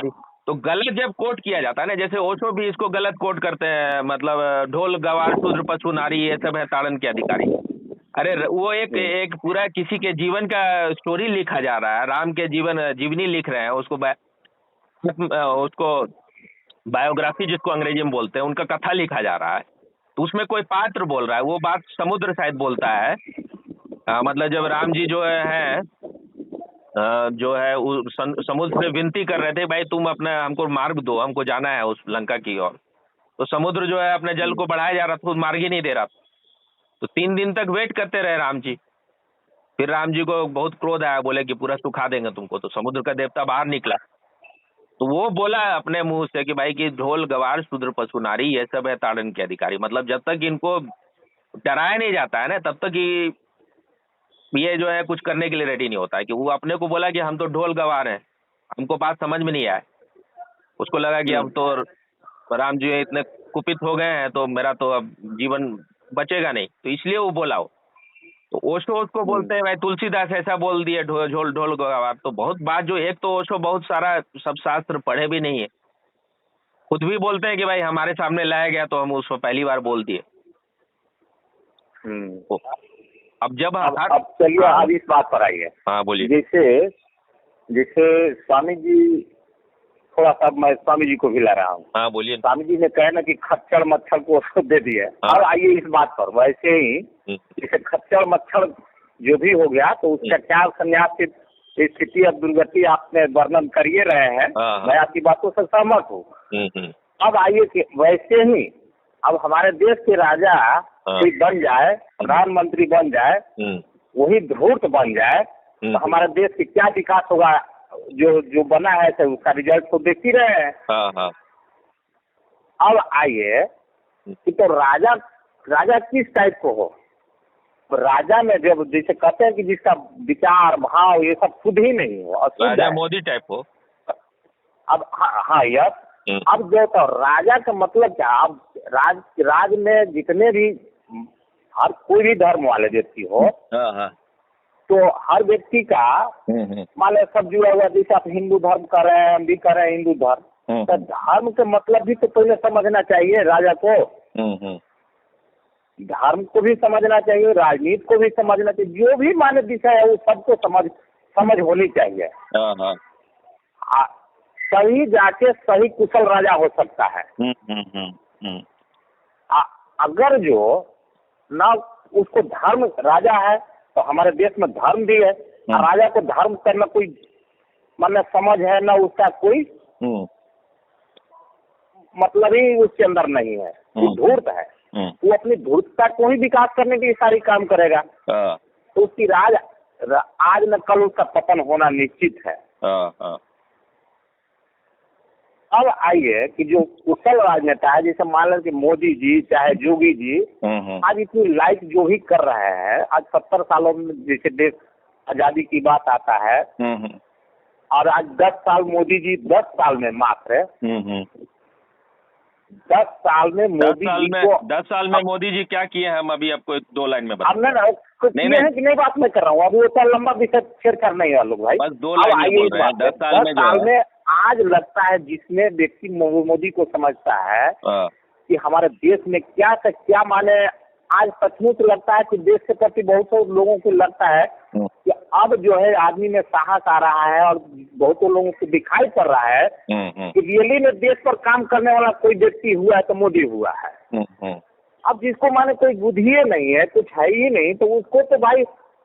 तो गलत जब कोट किया जाता है ना, जैसे ओशो भी इसको गलत कोट करते हैं, मतलब ढोल गवार शूद्र पशु नारी ये सब है ताड़न के अधिकारी। अरे वो एक पूरा किसी के जीवन का स्टोरी लिखा जा रहा है, राम के जीवनी लिख रहे हैं, उसको बायोग्राफी जिसको अंग्रेजी में बोलते हैं, उनका कथा लिखा जा रहा है। तो उसमें कोई पात्र बोल रहा है, वो बात समुद्र शायद बोलता है। मतलब जब राम जी जो है समुद्र से विनती कर रहे थे, भाई तुम अपना हमको मार्ग दो, हमको जाना है उस लंका की ओर। तो समुद्र जो है अपने जल को बढ़ाया जा रहा था, मार्ग ही नहीं दे रहा था। तो 3 दिन तक वेट करते रहे राम जी। फिर राम जी को बहुत क्रोध आया, बोले कि पूरा सुखा देंगे तुमको। तो समुद्र का देवता बाहर निकला, तो वो बोला अपने मुंह से कि भाई कि ढोल गवार शूद्र पशु नारी ये सब है ताड़न के अधिकारी। मतलब जब तक इनको डराया नहीं जाता है ना, तब तक ये जो है कुछ करने के लिए रेडी नहीं होता है। कि वो अपने को बोला कि हम तो ढोल गवार हैं, हमको बात समझ में नहीं आए। उसको लगा कि अब तो राम जी इतने कुपित हो गए हैं, तो मेरा तो अब जीवन बचेगा नहीं, तो इसलिए वो बोला हो। तो ओशो उसको बोलते हैं भाई तुलसीदास ऐसा बोल दिए ढोल गवार। तो बहुत बात जो, एक तो ओशो बहुत सारा सब शास्त्र पढ़े भी नहीं है, खुद भी बोलते हैं कि भाई हमारे सामने लाया गया तो हम उसको पहली बार बोल दिए। तो अब जब अब चलिए अब इस बात पर आइए। हाँ बोलिए। जैसे स्वामी जी, थोड़ा सा मैं स्वामी जी को भी ला रहा हूँ। हाँ बोलिए। स्वामी जी ने कहा ना कि खच्चर मच्छर को उसको दे दिए। और आइए इस बात पर, वैसे ही जैसे खच्चर मच्छर जो भी हो गया, तो उसका क्या संन्यास की स्थिति अब दुर्गति आपने वर्णन करिए रहे हैं, मैं आपकी बातों से सहमत हूँ। अब आइए कि वैसे ही अब हमारे देश के राजा कोई बन जाए, प्रधानमंत्री बन जाए, वही धूर्त बन जाए, तो हमारे देश की क्या विकास होगा? जो बना है तो उसका रिजल्ट तो देख ही रहे हैं। अब आइए कि तो राजा किस टाइप को हो? राजा में जब जैसे कहते हैं कि जिसका विचार भाव ये सब खुद ही नहीं हो, राजा मोदी टाइप हो। अब हाँ यस। अब जो तो राजा का मतलब क्या? अब राज में जितने भी हर कोई भी धर्म वाले व्यक्ति हो, तो हर व्यक्ति का मान लो सब जुड़ा हुआ, जैसे आप हिंदू धर्म कर रहे हैं, हम भी कर रहे हैं हिंदू धर्म, तो धर्म का मतलब भी तो पहले समझना चाहिए राजा को। धर्म को भी समझना चाहिए, राजनीति को भी समझना चाहिए, जो भी मानव विषय है वो सबको समझ होनी चाहिए। सही जाके सही कुशल राजा हो सकता है। अगर जो ना उसको धर्म राजा है, तो हमारे देश में धर्म भी है, राजा को धर्म करना कोई मतलब समझ है ना, उसका कोई मतलब ही उसके अंदर नहीं है, वो धूर्त है। वो अपनी धूर्तता को ही विकास करने के लिए सारी काम करेगा, तो उसकी आज न कल उसका पतन होना निश्चित है। अब आइए कि जो कुशल राजनेता है, जैसे मान लो कि मोदी जी चाहे योगी जी, आज इतनी लाइफ जो भी कर रहे हैं, आज 70 सालों में जैसे देश आजादी की बात आता है, और आज 10 साल मोदी जी, 10 साल में मात्र 10 साल में मोदी जी को 10 साल में मोदी जी क्या किए हैं, हम अभी आपको 2 लाइन में बताएं। नहीं बात मैं कर रहा हूँ, अभी वो तो लंबा विषय शेयर करना ही वालों भाई, बस 2 लाइन में बोल रहे हैं। 10 साल में आज लगता है जिसने व्यक्ति मोदी को समझता है कि हमारे देश में क्या से क्या माने, आज सचमुच लगता है कि देश के प्रति बहुत लोगों को लगता है कि अब जो है आदमी में साहस आ रहा है, और बहुत लोगों को दिखाई पड़ रहा है कि रियली में देश पर काम करने वाला कोई व्यक्ति हुआ है तो मोदी हुआ है। अब जिसको माने कोई बुद्धि नहीं है, कुछ है ही नहीं, तो उसको तो भाई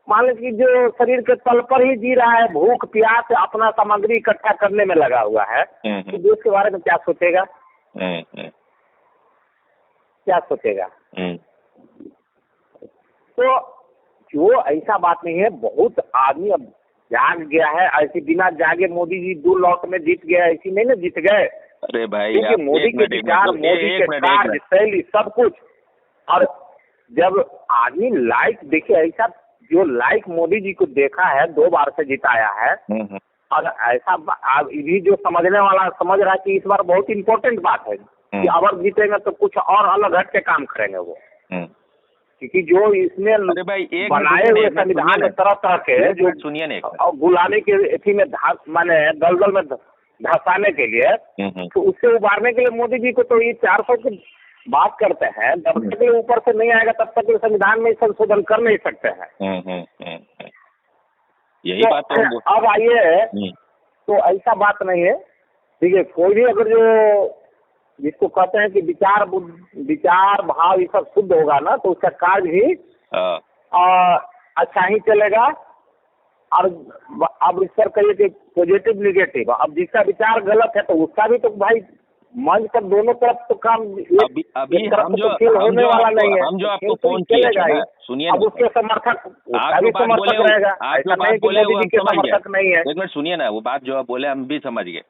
मान लो कि जो शरीर के तल पर ही जी रहा है, भूख प्यास अपना सामग्री इकट्ठा करने में लगा हुआ है, तो देश के बारे में क्या सोचेगा? क्या सोचेगा? तो जो ऐसा बात नहीं है, बहुत आदमी अब जाग गया है। ऐसी बिना जागे मोदी जी 2 लौट में जीत गए, ऐसी नहीं ना जीत गए। अरे भाई क्योंकि मोदी के विचार, मोदी के कार्य शैली सब कुछ, और जब आदमी लाइक देखिए, ऐसा जो लाइक मोदी जी को देखा है, 2 बार से जिताया है, और ऐसा भी जो समझने वाला समझ रहा है कि इस बार बहुत इम्पोर्टेंट बात है कि अगर जीतेंगे तो कुछ और अलग हट के काम करेंगे वो, क्योंकि जो इसमें बनाए हुए संविधान तरह तरह के जो सुनिए गुलामी के एथी में माने दलदल में धसाने के लिए, तो उससे उबारने के लिए मोदी जी को तो ये 400 की बात करते हैं, जब तक ये ऊपर से नहीं आएगा तब तक ये संविधान में संशोधन कर नहीं सकते हैं। यही बात तो अब आइए, तो ऐसा बात नहीं है, ठीक है, कोई भी अगर जो जिसको कहते हैं कि विचार भाव ये सब शुद्ध होगा ना, तो उसका कार्य भी अच्छा ही चलेगा। और अब इस पर कहिए कि पॉजिटिव निगेटिव, अब जिसका विचार गलत है तो उसका भी तो भाई मंच पर दोनों तरफ तो काम अभी होने वाला नहीं है। हम जो आपको फोन किया, सुनिए, अब उसके समर्थक रहेगा, समर्थक नहीं है। एक मिनट सुनिए ना, वो बात जो आप बोले हम भी समझ गए।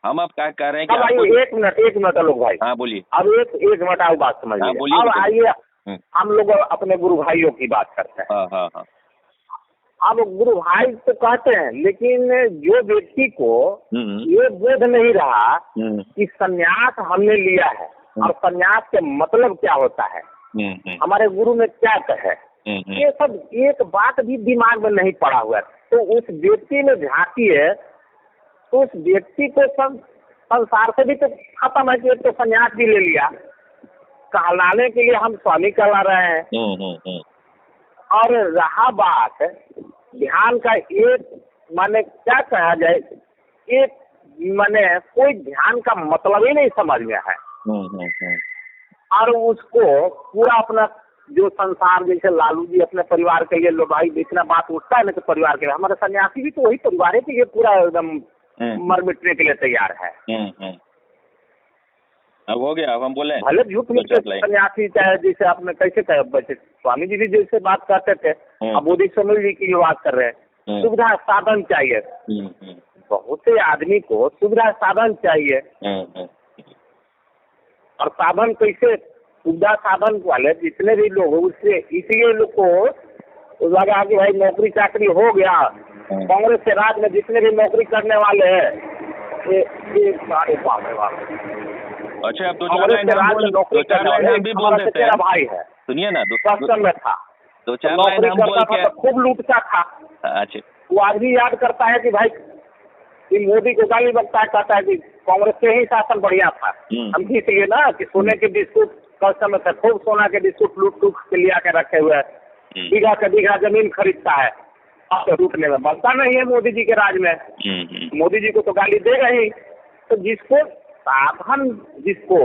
हम अब क्या कह रहे हैं कि एक मिनट लोग भाई, हाँ बोलिए। अब एक मिनट आप बात समझिए। अब आइए हम लोग अपने गुरु भाइयों की बात करते हैं। हाँ। अब गुरु भाई तो कहते हैं, लेकिन जो व्यक्ति को ये बोध नहीं रहा कि संन्यास हमने लिया है और संन्यास के मतलब क्या होता है, हमारे गुरु ने क्या कहे, ये सब एक बात भी दिमाग में नहीं पड़ा हुआ है, तो उस व्यक्ति में झांकिए, तो उस व्यक्ति को संसार से भी तो खत्म है कि तो संन्यास भी ले लिया, कहलाने के लिए हम स्वामी कहला रहे हैं। और रहा बात ध्यान का, एक माने क्या कहा जाए, एक माने कोई ध्यान का मतलब ही नहीं समझ में है। और उसको पूरा अपना जो संसार, जैसे लालू जी अपने परिवार के लिए, लो भाई इतना बात उठता है ना, तो परिवार के लिए, हमारे सन्यासी भी तो वही परिवार है कि ये पूरा एकदम मर मिटने के लिए तैयार है। अब हो गया, अब हम बोले भले झूठ मूठ सन्यासी, चाहे जैसे आपने कैसे कहे, स्वामी जी भी जैसे बात करते थे, अब मोदी सोनल जी की बात कर रहे हैं, सुविधा साधन चाहिए। बहुत से आदमी को सुविधा साधन चाहिए, और साधन कैसे, सुविधा साधन वाले जितने भी लोग उससे इसलिए लोग को लगा कि भाई नौकरी चाकरी हो गया। कांग्रेस के राज में जितने भी नौकरी करने वाले हैं, अच्छा, अब 2-4 लाइन हम भी बोल देते हैं। भाई है, सुनिए ना, में था 2-4 लाइन हम बोल के, खूब लूटता था। अच्छा, वो आदमी याद करता है कि भाई कि मोदी को गाली बकता है, कहता है कि कांग्रेस के ही शासन बढ़िया था। हम भी इसलिए ना कि सोने के बिस्कुट कस्टम में खूब सोना के बिस्कुट लूट के लिया के रखे हुए है, बीघा के बीघा जमीन खरीदता है, अब तो लूटने में बनता नहीं है मोदी जी के राज में। मोदी जी को तो गाली देगा ही। तो जिसको साधन, जिसको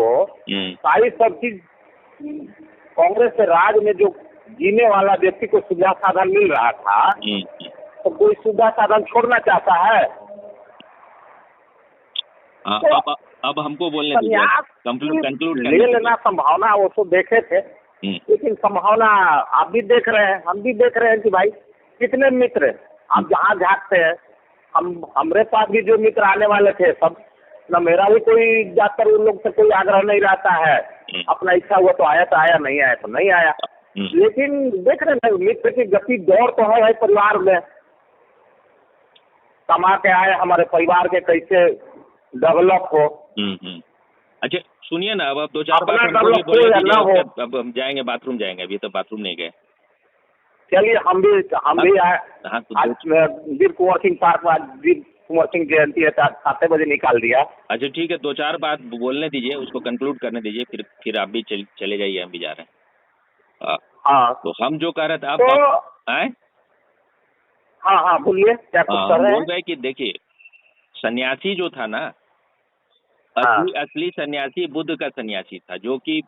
सारी सब चीज कांग्रेस के राज में जो जीने वाला व्यक्ति को सुविधा साधन मिल रहा था, तो कोई सुविधा साधन छोड़ना चाहता है? तो अब हमको बोलने दीजिए, कंक्लूड ले लेना संभावना वो तो देखे थे, लेकिन संभावना आप भी देख रहे हैं, हम भी देख रहे हैं कि भाई कितने मित्र आप जहाँ झाँकते हैं, हमारे पास भी जो मित्र आने वाले थे सब, न मेरा भी कोई ज्यादातर उन लोग से कोई आग्रह नहीं रहता है, अपना इच्छा हुआ तो आया, नहीं आया तो नहीं आया। लेकिन देख रहे हैं मित्र की गति दौड़ तो है परिवार में, कमा के आए, हमारे परिवार के कैसे डेवलप हो। अच्छा सुनिए ना, अब 2-4 बात हमको भी बोले दीजिए, अब हम जाएंगे बाथरूम जाएंगे, अभी तो बाथरूम नहीं गए। चलिए हम भी आए, आज वीर कुंवर सिंह पार्क में वीर कुंवर सिंह जयंती है, 7 बजे निकाल दिया। अच्छा ठीक है, 2-4 बात बोलने दीजिए, उसको कंक्लूड करने दीजिए, फिर आप भी चले जाइए, हम भी जा रहे हैं। हाँ, तो हम जो कह रहे थे आप हाँ बोलिए, क्या कुछ कर रहे हैं? बोल रहे कि देखिए, सन्यासी जो था ना, असली सन्यासी बुद्ध का सन्यासी था, जो कि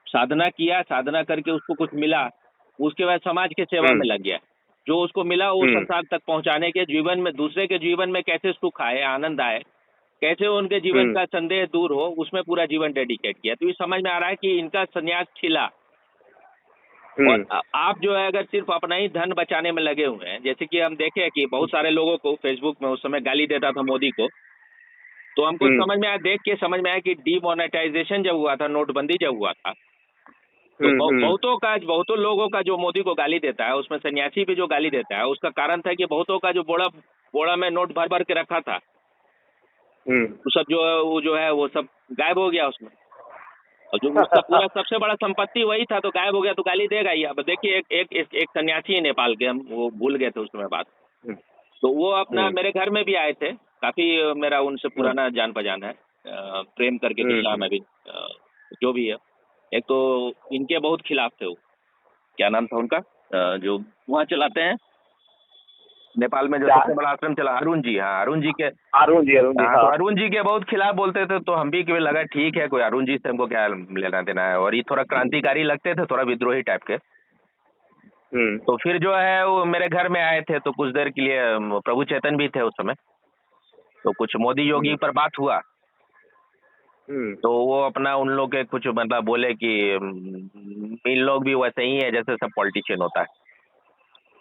साधना किया, साधना करके उसको कुछ मिला, उसके बाद समाज के सेवा में लग गया, जो उसको मिला वो संसार तक पहुंचाने के, जीवन में दूसरे के जीवन में कैसे सुख आए, आनंद आए, कैसे उनके जीवन का संदेह दूर हो, उसमें पूरा जीवन डेडिकेट किया। तो ये समझ में आ रहा है कि इनका सन्यास खिला। और आप जो है अगर सिर्फ अपना ही धन बचाने में लगे हुए हैं, जैसे कि हम देखे कि बहुत सारे लोगों को फेसबुक में उस समय गाली देता था मोदी को, तो हमको समझ में आया, देख के समझ में आया कि डीमोनेटाइजेशन जब हुआ था, नोटबंदी जब हुआ था, तो बहुतों लोगों का जो मोदी को गाली देता है, उसमें सन्यासी भी जो गाली देता है, उसका कारण था कि बहुतों का जो बोड़ा में नोट भर के रखा था, तो सब वो सब गायब हो गया उसमें, और जो उसका पूरा सबसे बड़ा संपत्ति वही था, तो गायब हो गया, तो गाली देगा ही। अब देखिए एक सन्यासी है नेपाल के, हम वो भूल गए थे उस समय बात, तो वो अपना मेरे घर में भी आए थे, काफी मेरा उनसे पुराना जान पहचान है। प्रेम करके किस्सा में भी जो भी है। एक तो इनके बहुत खिलाफ थे वो, क्या नाम था उनका, जो वहाँ चलाते हैं नेपाल में, जो क्या? सबसे बड़ा आश्रम चला, अरुण जी। हाँ, अरुण जी के। अरुण जी हाँ, तो हाँ। अरुण जी के बहुत खिलाफ बोलते थे, तो हम भी कभी लगा ठीक है, कोई अरुण जी से हमको क्या लेना देना है। और ये थोड़ा क्रांतिकारी लगते थे, थोड़ा विद्रोही टाइप के। तो फिर जो है वो मेरे घर में आए थे, तो कुछ देर के लिए प्रभु चेतन भी थे उस समय, तो कुछ मोदी योगी पर बात हुआ। तो वो अपना उन लोग के कुछ मतलब बोले कि इन लोग भी वैसे ही है जैसे सब पॉलिटिशियन होता है।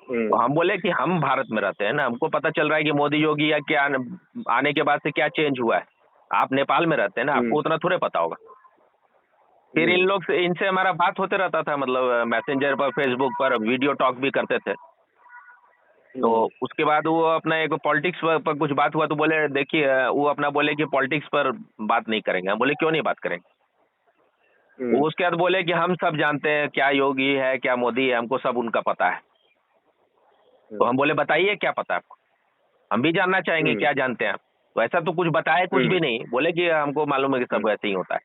तो हम बोले कि हम भारत में रहते हैं ना, हमको पता चल रहा है कि मोदी योगी या क्या आने के बाद से क्या चेंज हुआ है। आप नेपाल में रहते हैं ना, आपको उतना थोड़े पता होगा। फिर इन लोग से, इनसे हमारा बात होते रहता था, मतलब मैसेंजर पर, फेसबुक पर वीडियो टॉक भी करते थे। तो उसके बाद वो अपना एक पॉलिटिक्स पर कुछ बात हुआ, तो बोले देखिए, वो अपना बोले कि पॉलिटिक्स पर बात नहीं करेंगे। हम बोले क्यों नहीं बात करेंगे। वो उसके बाद बोले कि हम सब जानते हैं क्या योगी है क्या मोदी है, हमको सब उनका पता है। तो हम बोले बताइए क्या पता है आपको, हम भी जानना चाहेंगे क्या जानते हैं आप। तो ऐसा तो कुछ बताए कुछ भी नहीं, बोले कि हमको मालूम है कि सब ऐसे ही होता है।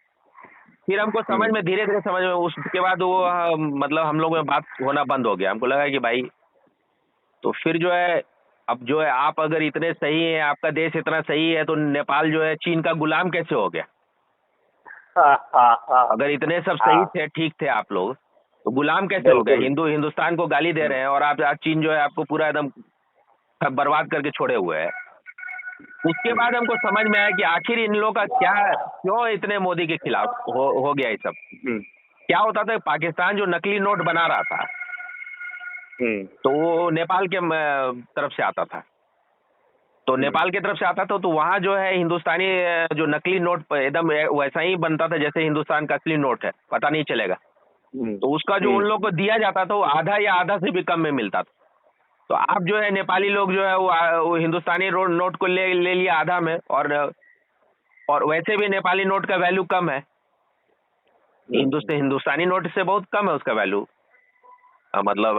फिर हमको समझ में, धीरे धीरे समझ में, उसके बाद वो मतलब हम लोग में बात होना बंद हो गया। हमको लगा कि भाई, तो फिर जो है, अब जो है आप अगर इतने सही हैं, आपका देश इतना सही है, तो नेपाल जो है चीन का गुलाम कैसे हो गया। अगर इतने सब सही थे, ठीक थे आप लोग, तो गुलाम कैसे हो गए। हिंदुस्तान को गाली दे रहे हैं, और आप आज चीन जो है आपको पूरा एकदम बर्बाद करके छोड़े हुए है। उसके बाद हमको समझ में आया कि आखिर इन लोगों का क्या, क्यों इतने मोदी के खिलाफ हो गया ये सब। क्या होता था, पाकिस्तान जो नकली नोट बना रहा था, तो वो नेपाल के तरफ से आता था। तो नेपाल की तरफ से आता था, तो वहाँ जो है हिंदुस्तानी जो नकली नोट एकदम वैसा ही बनता था जैसे हिंदुस्तान का असली नोट है, पता नहीं चलेगा। तो उसका जो उन लोग को दिया जाता था, वो आधा या आधा से भी कम में मिलता था। तो आप जो है नेपाली लोग जो है वो हिंदुस्तानी नोट को ले लिया आधा में, और वैसे भी नेपाली नोट का वैल्यू कम है, हिंदुस्तानी नोट से बहुत कम है उसका वैल्यू। मतलब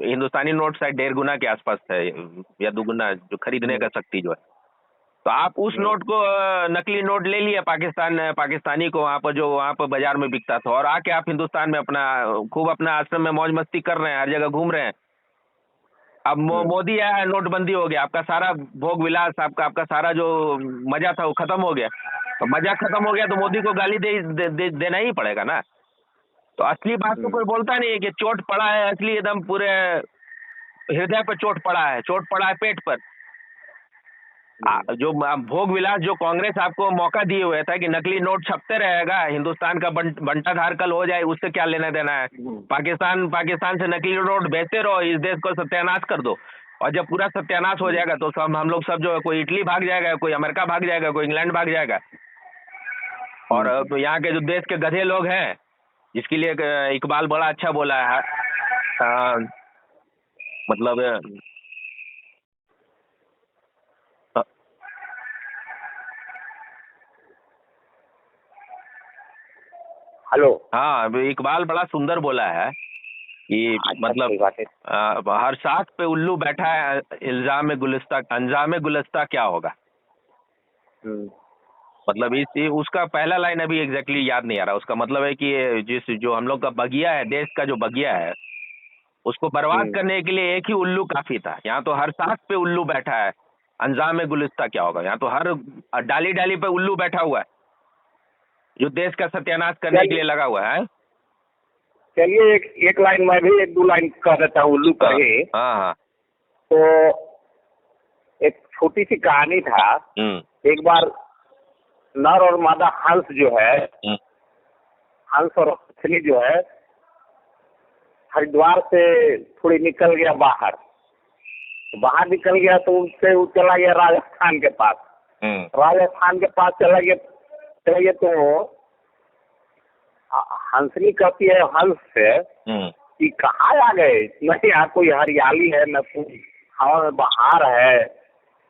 हिंदुस्तानी नोट शायद 1.5 गुना के आसपास है या 2 गुना, जो खरीदने का शक्ति जो है। तो आप उस नोट को, नकली नोट ले लिया पाकिस्तानी को, वहाँ पर जो वहाँ पर बाजार में बिकता था, और आके आप हिंदुस्तान में अपना खूब अपना आश्रम में मौज मस्ती कर रहे हैं, हर जगह घूम रहे हैं। अब मोदी आया, नोटबंदी हो गया, आपका सारा भोग विलास, आपका सारा जो मजा था वो खत्म हो गया। तो मजा खत्म हो गया तो मोदी को गाली देना ही पड़ेगा ना। तो असली बात तो कोई बोलता नहीं है कि चोट पड़ा है, असली एकदम पूरे हृदय पर चोट पड़ा है पेट पर। जो भोग विलास, जो कांग्रेस आपको मौका दिए हुए था कि नकली नोट छपते रहेगा, हिंदुस्तान का बंटाधार कल हो जाए, उससे क्या लेना देना है। पाकिस्तान से नकली नोट भेजते रहो, इस देश को सत्यानाश कर दो। और जब पूरा सत्यानाश हो जाएगा तो सब हम लोग सब जो है, कोई इटली भाग जाएगा, कोई अमेरिका भाग जाएगा, कोई इंग्लैंड भाग जाएगा। और तो यहाँ के जो देश के गधे लोग हैं, जिसके लिए इकबाल बड़ा अच्छा बोला है, मतलब हेलो। हाँ, इकबाल बड़ा सुंदर बोला है कि मतलब हर साख पे उल्लू बैठा है, अंजाम गुलिस्ता क्या होगा। मतलब उसका पहला लाइन अभी एग्जैक्टली याद नहीं आ रहा। उसका मतलब है कि जो हम लोग का बगिया है, देश का जो बगिया है, उसको बर्बाद करने के लिए एक ही उल्लू काफी था। यहाँ तो हर साख पे उल्लू बैठा है, अंजाम गुलिस्ता क्या होगा। यहाँ तो हर डाली डाली पे उल्लू बैठा हुआ है, जो देश का सत्यानाश करने के लिए लगा हुआ है। चलिए एक लाइन मैं भी 1-2 लाइन कह देता हूँ उल्लू पर ही। हाँ। तो एक छोटी सी कहानी था। एक बार नर और मादा हंस जो है, हंस और मछली जो है, हरिद्वार से थोड़ी निकल गया बाहर निकल गया, तो उससे वो चला गया राजस्थान के पास। राजस्थान के पास चला गया तो हंसनी कहती है हंस से कि कहाँ आ गए, नहीं यहाँ कोई हरियाली है, न कोई हवा में बहार है,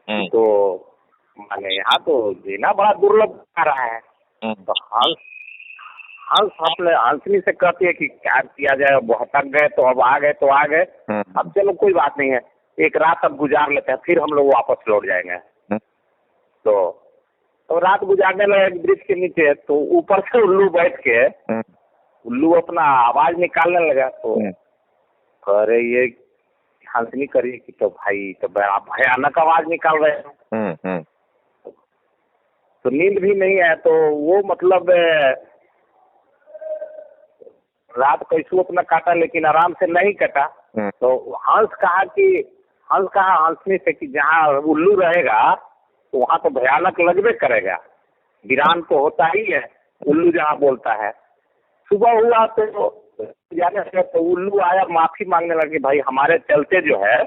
तो माने यहाँ तो जीना बड़ा दुर्लभ आ रहा है। तो हंस अपने हंसनी से कहती है कि क्या किया जाए, भटक गए तो अब आ गए तो आ गए, अब चलो कोई बात नहीं है, एक रात अब गुजार लेते हैं, फिर हम लोग वापस लौट जाएंगे। रात गुजारने लगे ब्रिज के नीचे, तो ऊपर से उल्लू बैठ के उल्लू अपना आवाज निकालने लगा। तो अरे ये हंसनी करिए कि तो भाई तो बड़ा भयानक आवाज निकाल रहे हैं। तो नींद भी नहीं है, तो वो मतलब रात कैसू अपना काटा, लेकिन आराम से नहीं कटा। तो हंस कहा हंसने से कि जहाँ उल्लू रहेगा तो वहाँ तो भयानक लगबे करेगा, वीरान तो होता ही है उल्लू जहाँ बोलता है। सुबह हुआ तो जाने से तो उल्लू आया, माफी मांगने लगे, भाई हमारे चलते जो है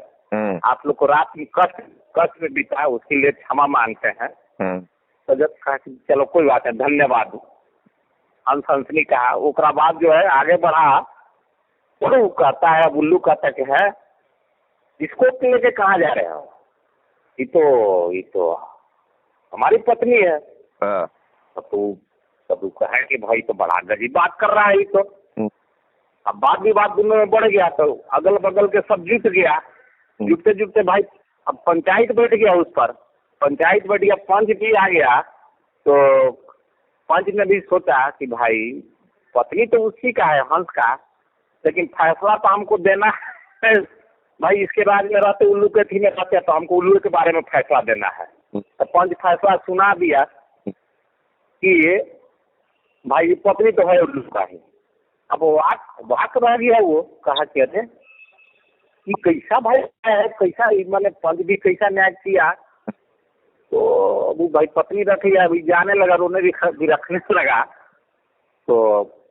आप लोग को रात में कष्ट में बीता है, उसके लिए क्षमा मांगते हैं। तो जब कहा कि चलो कोई बात है, धन्यवाद, हंसनी कहा। उसका बाद जो है आगे बढ़ा, वो कहता है, उल्लू कहता है कि है इसको लेके कहाँ जा रहे हो? ये तो हमारी पत्नी है। तब कहे कि भाई तो बड़ा गरीब बात कर रहा है ये तो। अब बात दोनों में बढ़ गया, तो अगल बगल के सब जुट गया। जुटते भाई अब पंचायत बैठ गया, उस पर पंचायत बैठ गया, पंच भी आ गया। तो पंच ने भी सोचा कि भाई पत्नी तो उसी का है, हंस का, लेकिन फैसला तो हमको देना है भाई। इसके राज्य में रहते, उल्लू के थी में रहते, तो हमको उल्लू के बारे में फैसला देना है। तो पंच फैसला सुना दिया कि भाई पत्नी तो है उल्लू का ही। अब वो वाक रह गया, वो कहा कि अरे कि कैसा भाई है, कैसा मैंने पंच भी कैसा न्याय किया। तो वो भाई पत्नी रख लिया, अभी जाने लगा, रोने भी रखने लगा। तो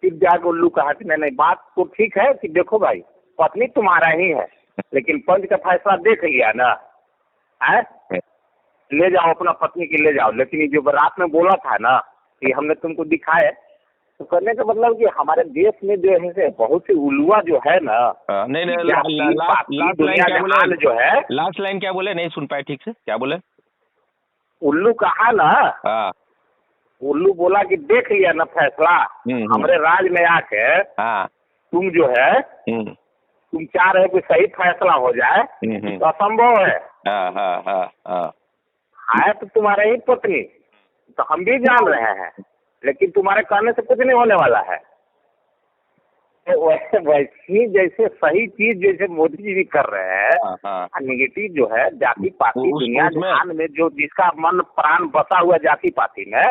फिर जाके उल्लू कहा कि नहीं बात तो ठीक है कि देखो भाई पत्नी तुम्हारा ही है, लेकिन पंच का फैसला देख लिया ना है, ले जाओ अपना पत्नी की ले जाओ। लेकिन जो रात में बोला था ना कि हमने तुमको दिखाए, तो करने का मतलब कि हमारे देश में जो है बहुत सी उल्लुआ जो है ना। नहीं लास्ट लाइन क्या बोले, नहीं सुन पाए ठीक से, क्या बोले? उल्लू कहा ना, उल्लू बोला कि देख लिया ना फैसला हमारे राज में आके, तुम जो है तुम चाह रहे हो कि सही फैसला हो जाए, तो असंभव है। है तो तुम्हारे ही पत्नी, तो हम भी जान रहे हैं, लेकिन तुम्हारे कहने से कुछ नहीं होने वाला है। तो वैसी जैसे सही चीज जैसे मोदी जी भी कर रहे हैं, निगेटिव जो है जाति पाति दुनिया जहान में जो जिसका मन प्राण बसा हुआ जाति पाति में,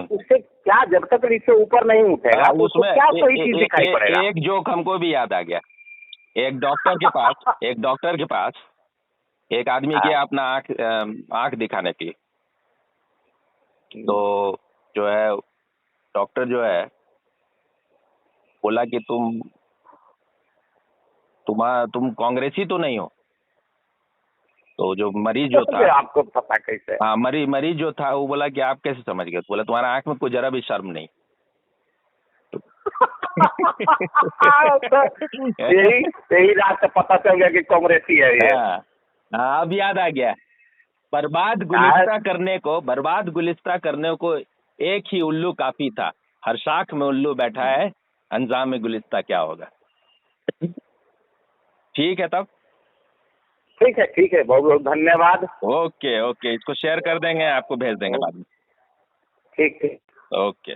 उससे क्या जब तक इससे ऊपर नहीं उठेगा उसमें क्या सही चीज दिखाई पड़ेगा। एक जोक हमको भी याद आ गया। एक डॉक्टर के पास एक आदमी गया अपना आंख दिखाने की। तो जो है डॉक्टर जो है बोला कि तुम कांग्रेसी तो नहीं हो? तो जो मरीज जो था, आपको पता कैसे? हाँ, मरीज जो था वो बोला कि आप कैसे समझ गए? बोला तुम्हारा आंख में कोई जरा भी शर्म नहीं। यही रात से पता चल गया कि कांग्रेसी है ये। अब याद आ गया। बर्बाद गुलिस्ता करने को एक ही उल्लू काफी था। हर शाख में उल्लू बैठा है, अंजाम में गुलिस्ता क्या होगा। ठीक है तब, ठीक है, बहुत बहुत धन्यवाद। ओके, इसको शेयर कर देंगे, आपको भेज देंगे बाद में। ठीक। ओके।